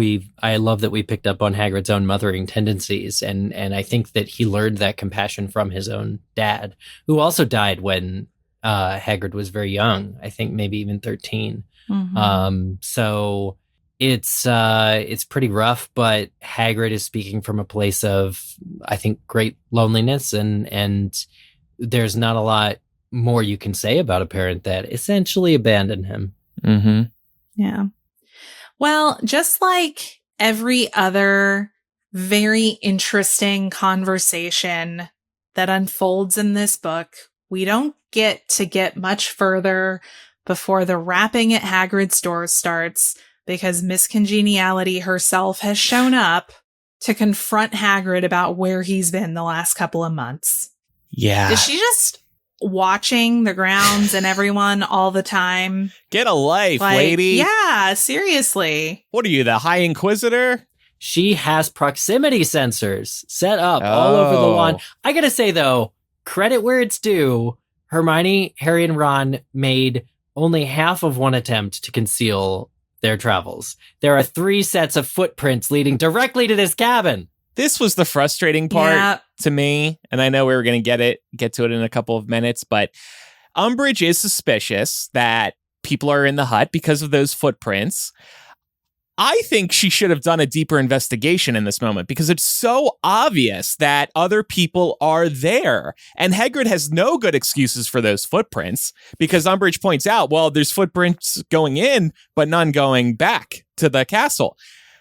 I love that we picked up on Hagrid's own mothering tendencies, and I think that he learned that compassion from his own dad, who also died when Hagrid was very young. I think maybe even 13. So it's pretty rough, but Hagrid is speaking from a place of, I think, great loneliness, and there's not a lot more you can say about a parent that essentially abandoned him. Yeah. Well, just like every other very interesting conversation that unfolds in this book, we don't get much further before the rapping at Hagrid's door starts, because Miss Congeniality herself has shown up to confront Hagrid about where he's been the last couple of months. Yeah. Is she just watching the grounds and everyone all the time? Get a life, lady. Yeah, seriously. What are you, the High Inquisitor? She has proximity sensors set up all over the wand. I gotta say, though, credit where it's due. Hermione, Harry, and Ron made only half of one attempt to conceal their travels. There are 3 sets of footprints leading directly to this cabin. This was the frustrating part to me, and I know we were going to get to it in a couple of minutes, but Umbridge is suspicious that people are in the hut because of those footprints. I think she should have done a deeper investigation in this moment because it's so obvious that other people are there. And Hagrid has no good excuses for those footprints because Umbridge points out, well, there's footprints going in, but none going back to the castle.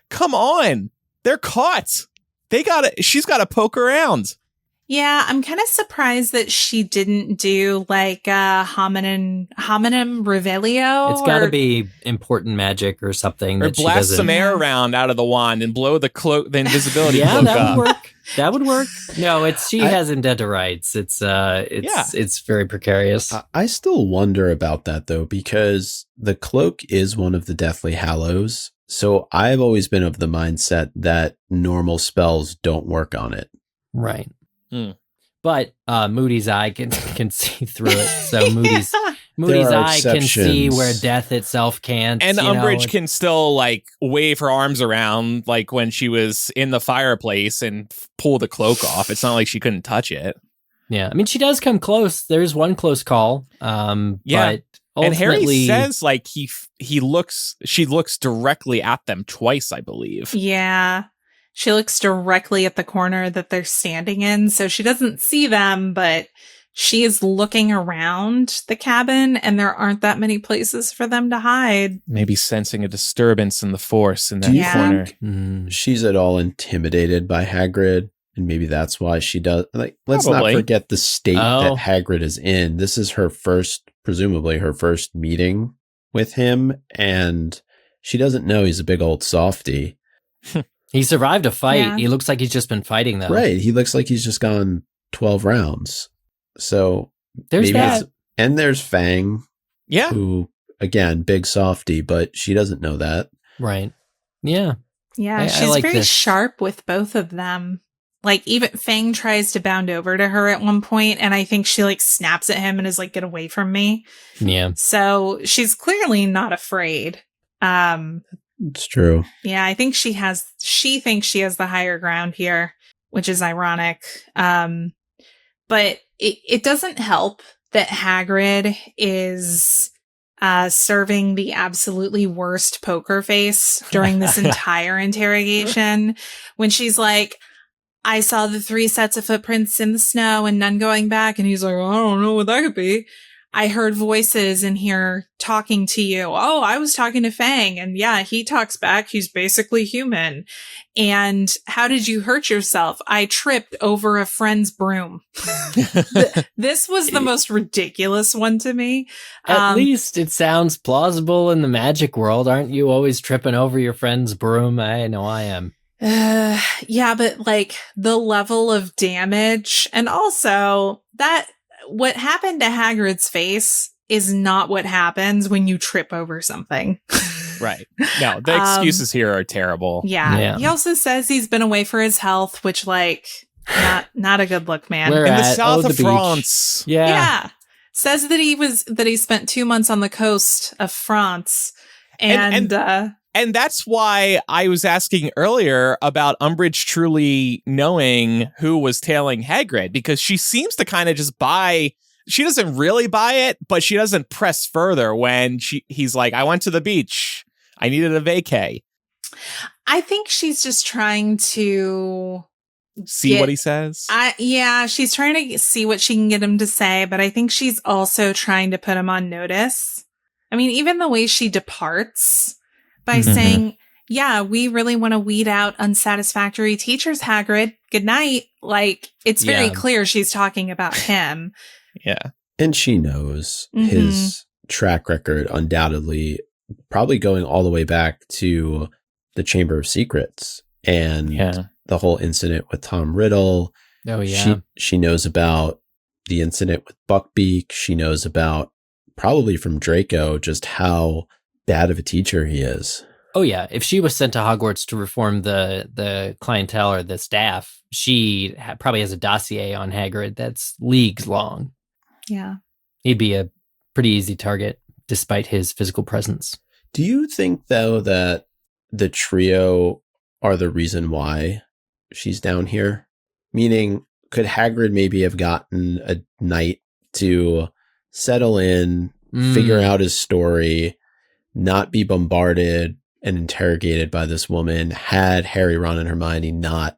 Come on. They're caught. She's got to poke around. Yeah, I'm kind of surprised that she didn't do like hominem revelio. It's got to be important magic or something. Or blast some air around out of the wand and blow the invisibility cloak that up. would work. That would work. No, she hasn't done to rights. It's very precarious. I still wonder about that though, because the cloak is one of the Deathly Hallows. So I've always been of the mindset that normal spells don't work on it. Right. But Moody's eye can see through it. So Moody's eye can see where death itself can't. And Umbridge can still like wave her arms around like when she was in the fireplace and pull the cloak off. It's not like she couldn't touch it. Yeah. I mean, she does come close. There's one close call. But and Harry says like she looks directly at them twice, I believe. Yeah. She looks directly at the corner that they're standing in, so she doesn't see them, but she is looking around the cabin, and there aren't that many places for them to hide. Maybe sensing a disturbance in the force in that corner. She's at all intimidated by Hagrid, and maybe that's why she does. Like, let's not forget the state that Hagrid is in. This is presumably her first meeting with him, and she doesn't know he's a big old softy. He survived a fight. Yeah. He looks like he's just been fighting, though. Right. He looks like he's just gone 12 rounds. So there's that. And there's Fang. Yeah. Who, again, big softy, but she doesn't know that. Right. Yeah. Yeah. She's like very sharp with both of them. Like, even Fang tries to bound over to her at one point, and I think she like snaps at him and is like, get away from me. Yeah. So she's clearly not afraid. It's true. Yeah, I think she thinks she has the higher ground here, which is ironic. But it doesn't help that Hagrid is serving the absolutely worst poker face during this entire interrogation when she's like, I saw the 3 sets of footprints in the snow and none going back. And he's like, I don't know what that could be. I heard voices in here talking to you. Oh, I was talking to Fang. And yeah, he talks back. He's basically human. And how did you hurt yourself? I tripped over a friend's broom. This was the most ridiculous one to me. At least it sounds plausible in the magic world. Aren't you always tripping over your friend's broom? I know I am. Yeah, but like the level of damage, and also that what happened to Hagrid's face is not what happens when you trip over something. Right. No, the excuses here are terrible. Yeah. He also says he's been away for his health, which like not a good look, man. In the south of France. Yeah. Says that he spent 2 months on the coast of France. And that's why I was asking earlier about Umbridge truly knowing who was tailing Hagrid, because she seems to kind of just she doesn't really buy it, but she doesn't press further when he's like, I went to the beach. I needed a vacay. I think she's just trying to see what he says. She's trying to see what she can get him to say, but I think she's also trying to put him on notice. I mean, even the way she departs by saying, yeah, we really want to weed out unsatisfactory teachers, Hagrid. Good night. Like, it's very clear she's talking about him. Yeah. And she knows his track record, undoubtedly, probably going all the way back to the Chamber of Secrets and the whole incident with Tom Riddle. Oh, yeah. She knows about the incident with Buckbeak. She knows about, probably from Draco, just how bad of a teacher he is. Oh, yeah. If she was sent to Hogwarts to reform the clientele or the staff, she probably has a dossier on Hagrid that's leagues long. Yeah. He'd be a pretty easy target, despite his physical presence. Do you think, though, that the trio are the reason why she's down here? Meaning, could Hagrid maybe have gotten a night to settle in, figure out his story, not be bombarded and interrogated by this woman, had Harry, Ron, and Hermione not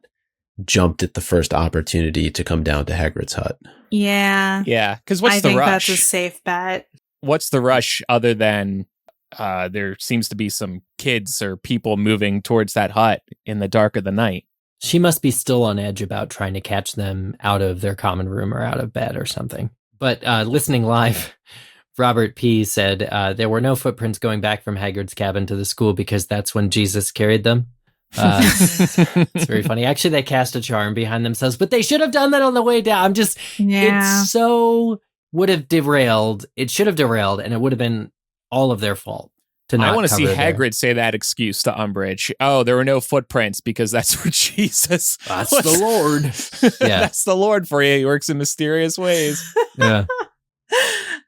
jumped at the first opportunity to come down to Hagrid's hut? Yeah. Yeah, because what's I the think rush? That's a safe bet. What's the rush other than there seems to be some kids or people moving towards that hut in the dark of the night? She must be still on edge about trying to catch them out of their common room or out of bed or something. But listening live, Robert P. said there were no footprints going back from Hagrid's cabin to the school because that's when Jesus carried them. It's very funny. Actually, they cast a charm behind themselves, but they should have done that on the way down. It's so would have derailed. It should have derailed, and it would have been all of their fault. I want to see Hagrid say that excuse to Umbridge. Oh, there were no footprints because that's where Jesus. That's the Lord. Yeah, that's the Lord for you. He works in mysterious ways. Yeah.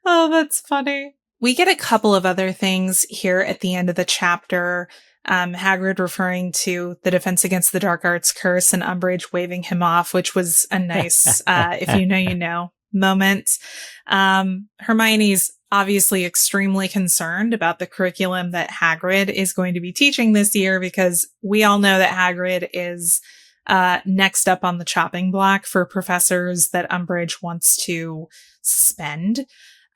Oh, that's funny. We get a couple of other things here at the end of the chapter. Hagrid referring to the Defense Against the Dark Arts curse and Umbridge waving him off, which was a nice, if you know, you know, moment. Hermione's obviously extremely concerned about the curriculum that Hagrid is going to be teaching this year, because we all know that Hagrid is next up on the chopping block for professors that Umbridge wants to suspend.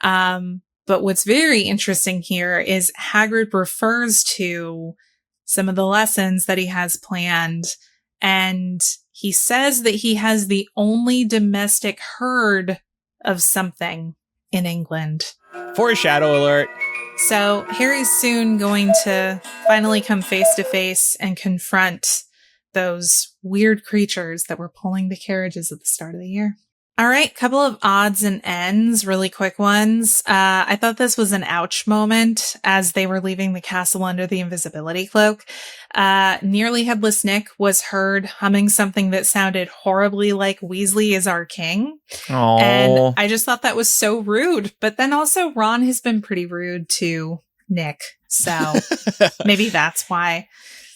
But what's very interesting here is Hagrid refers to some of the lessons that he has planned, and he says that he has the only domestic herd of something in England. Foreshadow alert. So Harry's soon going to finally come face to face and confront those weird creatures that were pulling the carriages at the start of the year. All right, couple of odds and ends, really quick ones. I thought this was an ouch moment as they were leaving the castle under the invisibility cloak. Nearly Headless Nick was heard humming something that sounded horribly like Weasley is our king. Aww. And I just thought that was so rude. But then also Ron has been pretty rude to Nick. So maybe that's why.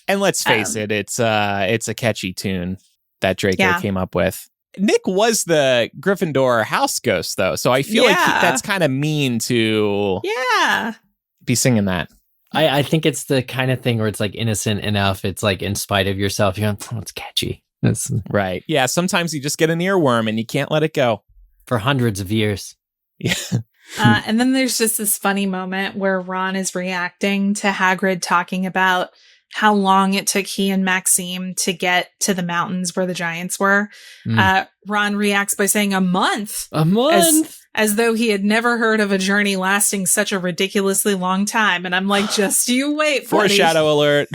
And let's face it, it's a catchy tune that Draco came up with. Nick was the Gryffindor house ghost, though, so I feel like that's kind of mean to be singing that. I think it's the kind of thing where it's like innocent enough. It's like in spite of yourself. You're like, oh, it's catchy. That's right. Yeah, sometimes you just get an earworm and you can't let it go. For hundreds of years. Yeah. And then there's just this funny moment where Ron is reacting to Hagrid talking about how long it took he and Maxime to get to the mountains where the giants were. Ron reacts by saying a month. A month? As though he had never heard of a journey lasting such a ridiculously long time. And I'm like, just you wait, buddy. Foreshadow alert.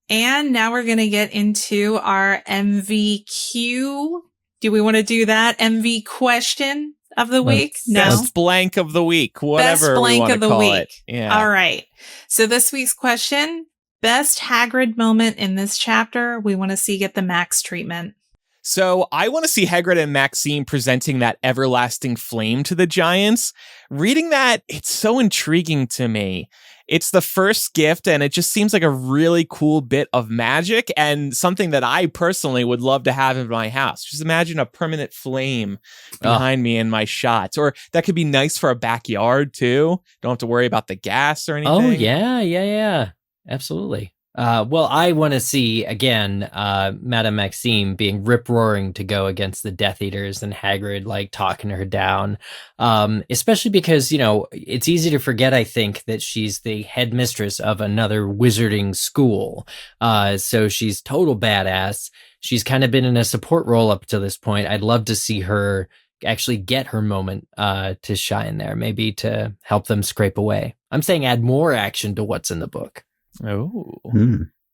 And now we're going to get into our MVQ. Do we want to do that? MV question of the week? No. Best blank of the week. Whatever best blank we want of to the call week. it. Yeah. All right. So this week's question, best Hagrid moment in this chapter. We want to see get the Max treatment. So I want to see Hagrid and Maxime presenting that everlasting flame to the giants. Reading that, it's so intriguing to me. It's the first gift, and it just seems like a really cool bit of magic and something that I personally would love to have in my house. Just imagine a permanent flame behind me in my shots. Or that could be nice for a backyard, too. Don't have to worry about the gas or anything. Oh, yeah. Absolutely. Well, I want to see, again, Madame Maxime being rip-roaring to go against the Death Eaters and Hagrid, like, talking her down. Especially because, you know, it's easy to forget, I think, that she's the headmistress of another wizarding school. So she's total badass. She's kind of been in a support role up to this point. I'd love to see her actually get her moment to shine there, maybe to help them scrape away. I'm saying add more action to what's in the book. Oh.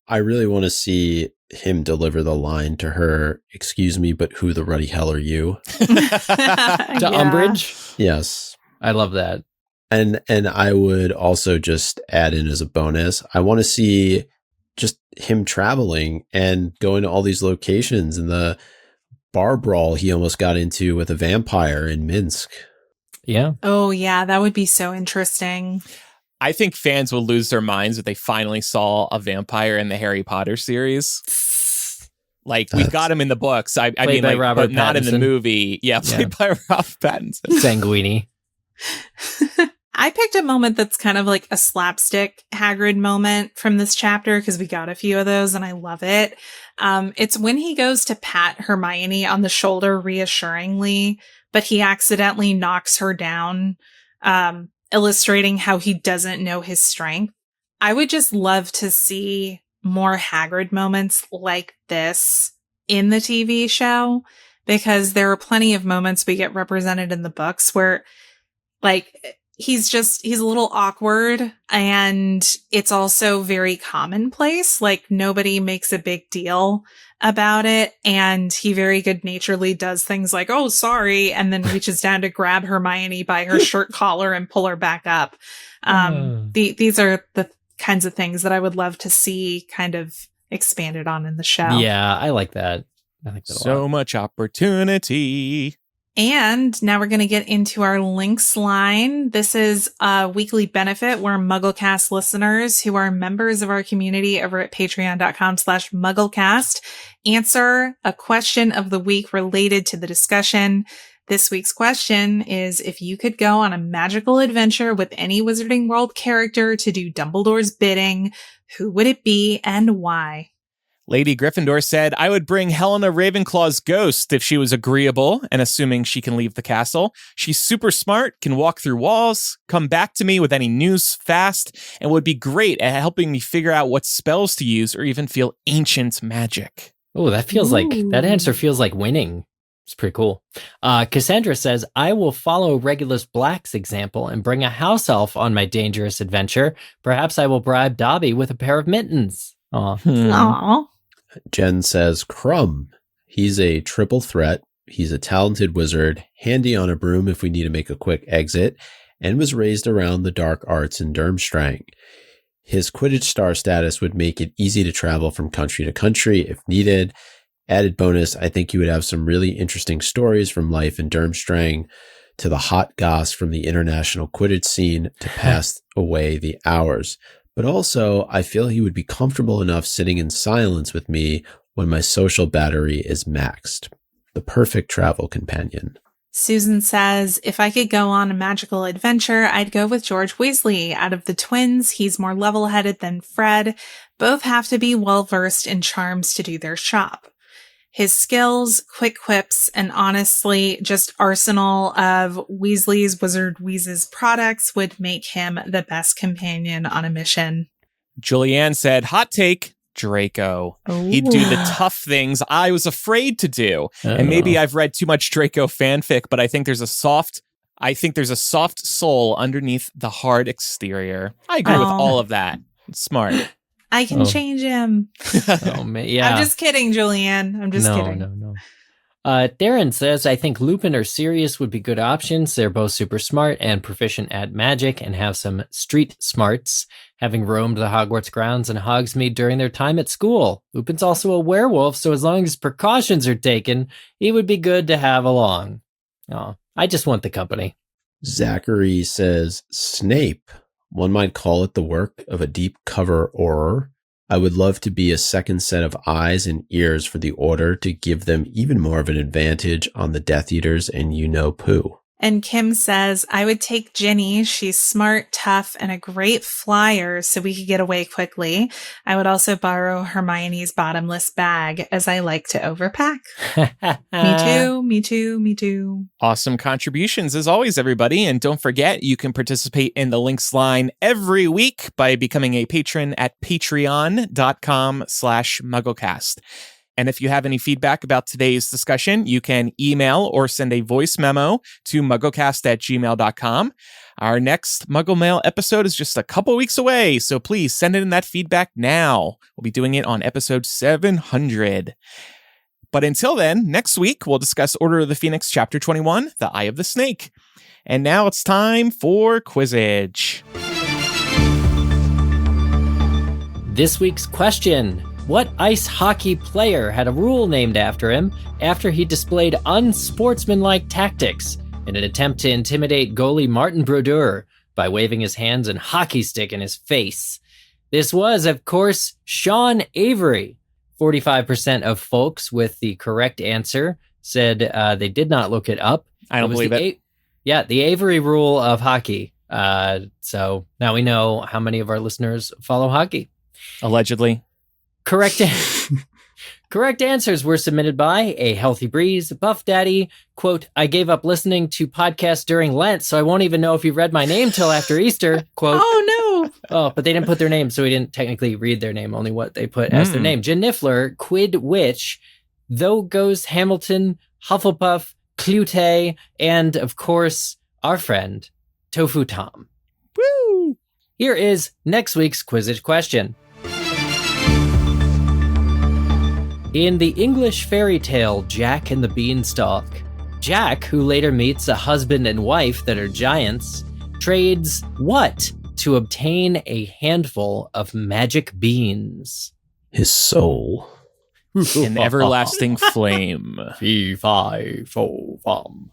I really want to see him deliver the line to her, "Excuse me, but who the ruddy hell are you?" To Umbridge? Yes. I love that. And I would also just add in as a bonus, I want to see just him traveling and going to all these locations, and the bar brawl he almost got into with a vampire in Minsk. Yeah. Oh, yeah. That would be so interesting. I think fans will lose their minds if they finally saw a vampire in the Harry Potter series. Like, we've got him in the books. I mean, like, but not in the movie. Yeah, played by Ralph Pattinson. Sanguini. I picked a moment that's kind of like a slapstick Hagrid moment from this chapter because we got a few of those and I love it. It's when he goes to pat Hermione on the shoulder reassuringly, but he accidentally knocks her down, illustrating how he doesn't know his strength. I would just love to see more Hagrid moments like this in the TV show, because there are plenty of moments we get represented in the books where, like, he's a little awkward, and it's also very commonplace. Like, nobody makes a big deal about it. And he very good naturedly does things like, "Oh, sorry," and then reaches down to grab Hermione by her shirt collar and pull her back up. These are the kinds of things that I would love to see kind of expanded on in the show. Yeah, I like that. I like that a lot. So much opportunity. And now we're going to get into our links line. This is a weekly benefit where MuggleCast listeners who are members of our community over at patreon.com/MuggleCast answer a question of the week related to the discussion. This week's question is, if you could go on a magical adventure with any Wizarding World character to do Dumbledore's bidding, who would it be and why? Lady Gryffindor said, "I would bring Helena Ravenclaw's ghost if she was agreeable, and assuming she can leave the castle. She's super smart, can walk through walls, come back to me with any news fast, and would be great at helping me figure out what spells to use or even feel ancient magic." Oh, that answer feels like winning. It's pretty cool. Cassandra says, "I will follow Regulus Black's example and bring a house elf on my dangerous adventure. Perhaps I will bribe Dobby with a pair of mittens." Aww. Jen says, "Crumb. He's a triple threat. He's a talented wizard, handy on a broom if we need to make a quick exit, and was raised around the dark arts in Durmstrang. His Quidditch star status would make it easy to travel from country to country if needed. Added bonus, I think you would have some really interesting stories from life in Durmstrang, to the hot goss from the international Quidditch scene to pass away the hours. But also, I feel he would be comfortable enough sitting in silence with me when my social battery is maxed. The perfect travel companion." Susan says, "If I could go on a magical adventure, I'd go with George Weasley. Out of the twins, he's more level-headed than Fred. Both have to be well-versed in charms to do their shop. His skills, quick quips, and honestly, just arsenal of Weasley's Wizard Wheezes products would make him the best companion on a mission." Julianne said, "Hot take, Draco. Ooh. He'd do the tough things I was afraid to do." And maybe I've read too much Draco fanfic, but I think there's a soft soul underneath the hard exterior. I agree with all of that. It's smart. I can change him. Oh, man. Yeah. I'm just kidding, Julianne. I'm just kidding. No. Darren says, "I think Lupin or Sirius would be good options. They're both super smart and proficient at magic and have some street smarts, having roamed the Hogwarts grounds and Hogsmeade during their time at school. Lupin's also a werewolf, so as long as precautions are taken, he would be good to have along." Oh, I just want the company. Zachary says, "Snape. One might call it the work of a deep cover Auror. I would love to be a second set of eyes and ears for the Order to give them even more of an advantage on the Death Eaters and you-know-poo." And Kim says, "I would take Ginny. She's smart, tough, and a great flyer, so we could get away quickly. I would also borrow Hermione's bottomless bag, as I like to overpack." Me too. Awesome contributions as always, everybody. And don't forget, you can participate in the links line every week by becoming a patron at patreon.com/MuggleCast. And if you have any feedback about today's discussion, you can email or send a voice memo to mugglecast@gmail.com. Our next Muggle Mail episode is just a couple weeks away, so please send in that feedback now. We'll be doing it on episode 700. But until then, next week, we'll discuss Order of the Phoenix Chapter 21, The Eye of the Snake. And now it's time for Quizzage. This week's question: what ice hockey player had a rule named after him after he displayed unsportsmanlike tactics in an attempt to intimidate goalie Martin Brodeur by waving his hands and hockey stick in his face? This was, of course, Sean Avery. 45% of folks with the correct answer said they did not look it up. I don't believe it. The Avery rule of hockey. So now we know how many of our listeners follow hockey. Allegedly. Correct answers were submitted by A Healthy Breeze, Buff Daddy, quote, I gave up listening to podcasts during Lent, so I won't even know if you read my name till after Easter, quote. Oh, no. Oh, but they didn't put their name, so we didn't technically read their name, only what they put as their name. Jen Niffler, Quid Witch, Though Goes Hamilton, Hufflepuff, Clute, and, of course, our friend, Tofu Tom. Woo! Here is next week's Quizzage question. In the English fairy tale Jack and the Beanstalk, Jack, who later meets a husband and wife that are giants, trades what to obtain a handful of magic beans? His soul. An everlasting flame. Fee, fi, fo, fum.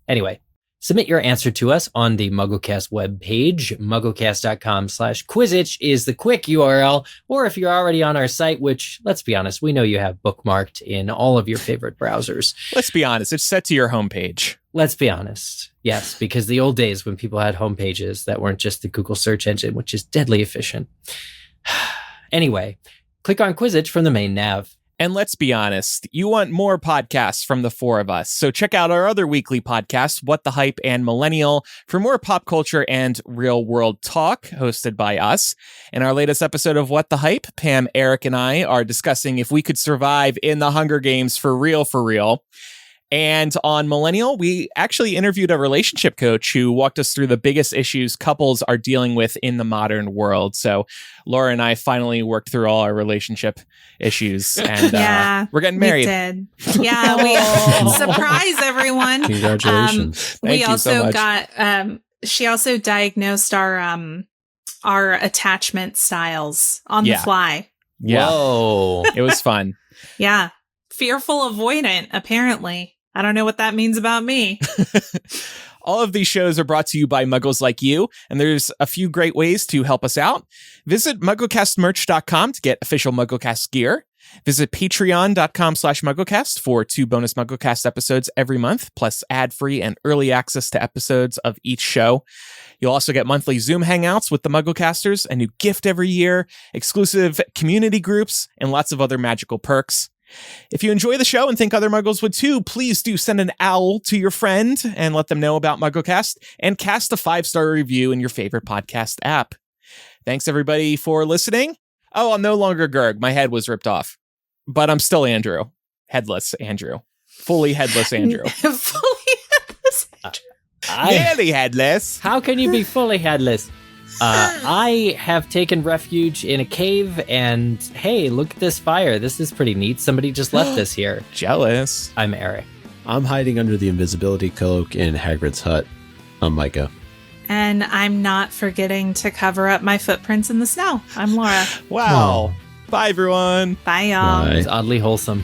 Anyway, submit your answer to us on the MuggleCast webpage. MuggleCast.com/Quizzitch is the quick URL. Or if you're already on our site, which, let's be honest, we know you have bookmarked in all of your favorite browsers. Let's be honest, it's set to your homepage. Let's be honest. Yes, because the old days when people had homepages that weren't just the Google search engine, which is deadly efficient. Anyway, click on Quizzitch from the main nav. And let's be honest, you want more podcasts from the four of us. So check out our other weekly podcasts, What the Hype and Millennial, for more pop culture and real world talk hosted by us. In our latest episode of What the Hype, Pam, Eric, and I are discussing if we could survive in the Hunger Games for real, for real. And on Millennial, we actually interviewed a relationship coach who walked us through the biggest issues couples are dealing with in the modern world. So Laura and I finally worked through all our relationship issues, and we're getting married. We did. Yeah, we surprise everyone. Congratulations. Thank you so much. Got she also diagnosed our attachment styles on the fly. Yeah. Whoa. It was fun. Yeah. Fearful avoidant, apparently. I don't know what that means about me. All of these shows are brought to you by Muggles Like You, and there's a few great ways to help us out. Visit MuggleCastMerch.com to get official MuggleCast gear. Visit Patreon.com/MuggleCast for 2 bonus MuggleCast episodes every month, plus ad-free and early access to episodes of each show. You'll also get monthly Zoom hangouts with the MuggleCasters, a new gift every year, exclusive community groups, and lots of other magical perks. If you enjoy the show and think other Muggles would too, please do send an owl to your friend and let them know about MuggleCast, and cast a 5-star review in your favorite podcast app. Thanks everybody for listening. Oh, I'm no longer Gurg. My head was ripped off, but I'm still Andrew. Headless Andrew. Fully headless Andrew. Fully headless Andrew. Nearly headless. How can you be fully headless? I have taken refuge in a cave, and hey, look at this fire. This is pretty neat. Somebody just left this here. Jealous. I'm Eric. I'm hiding under the invisibility cloak in Hagrid's hut. I'm Micah. And I'm not forgetting to cover up my footprints in the snow. I'm Laura. Wow. Bye, everyone. Bye, y'all. Bye. It's oddly wholesome.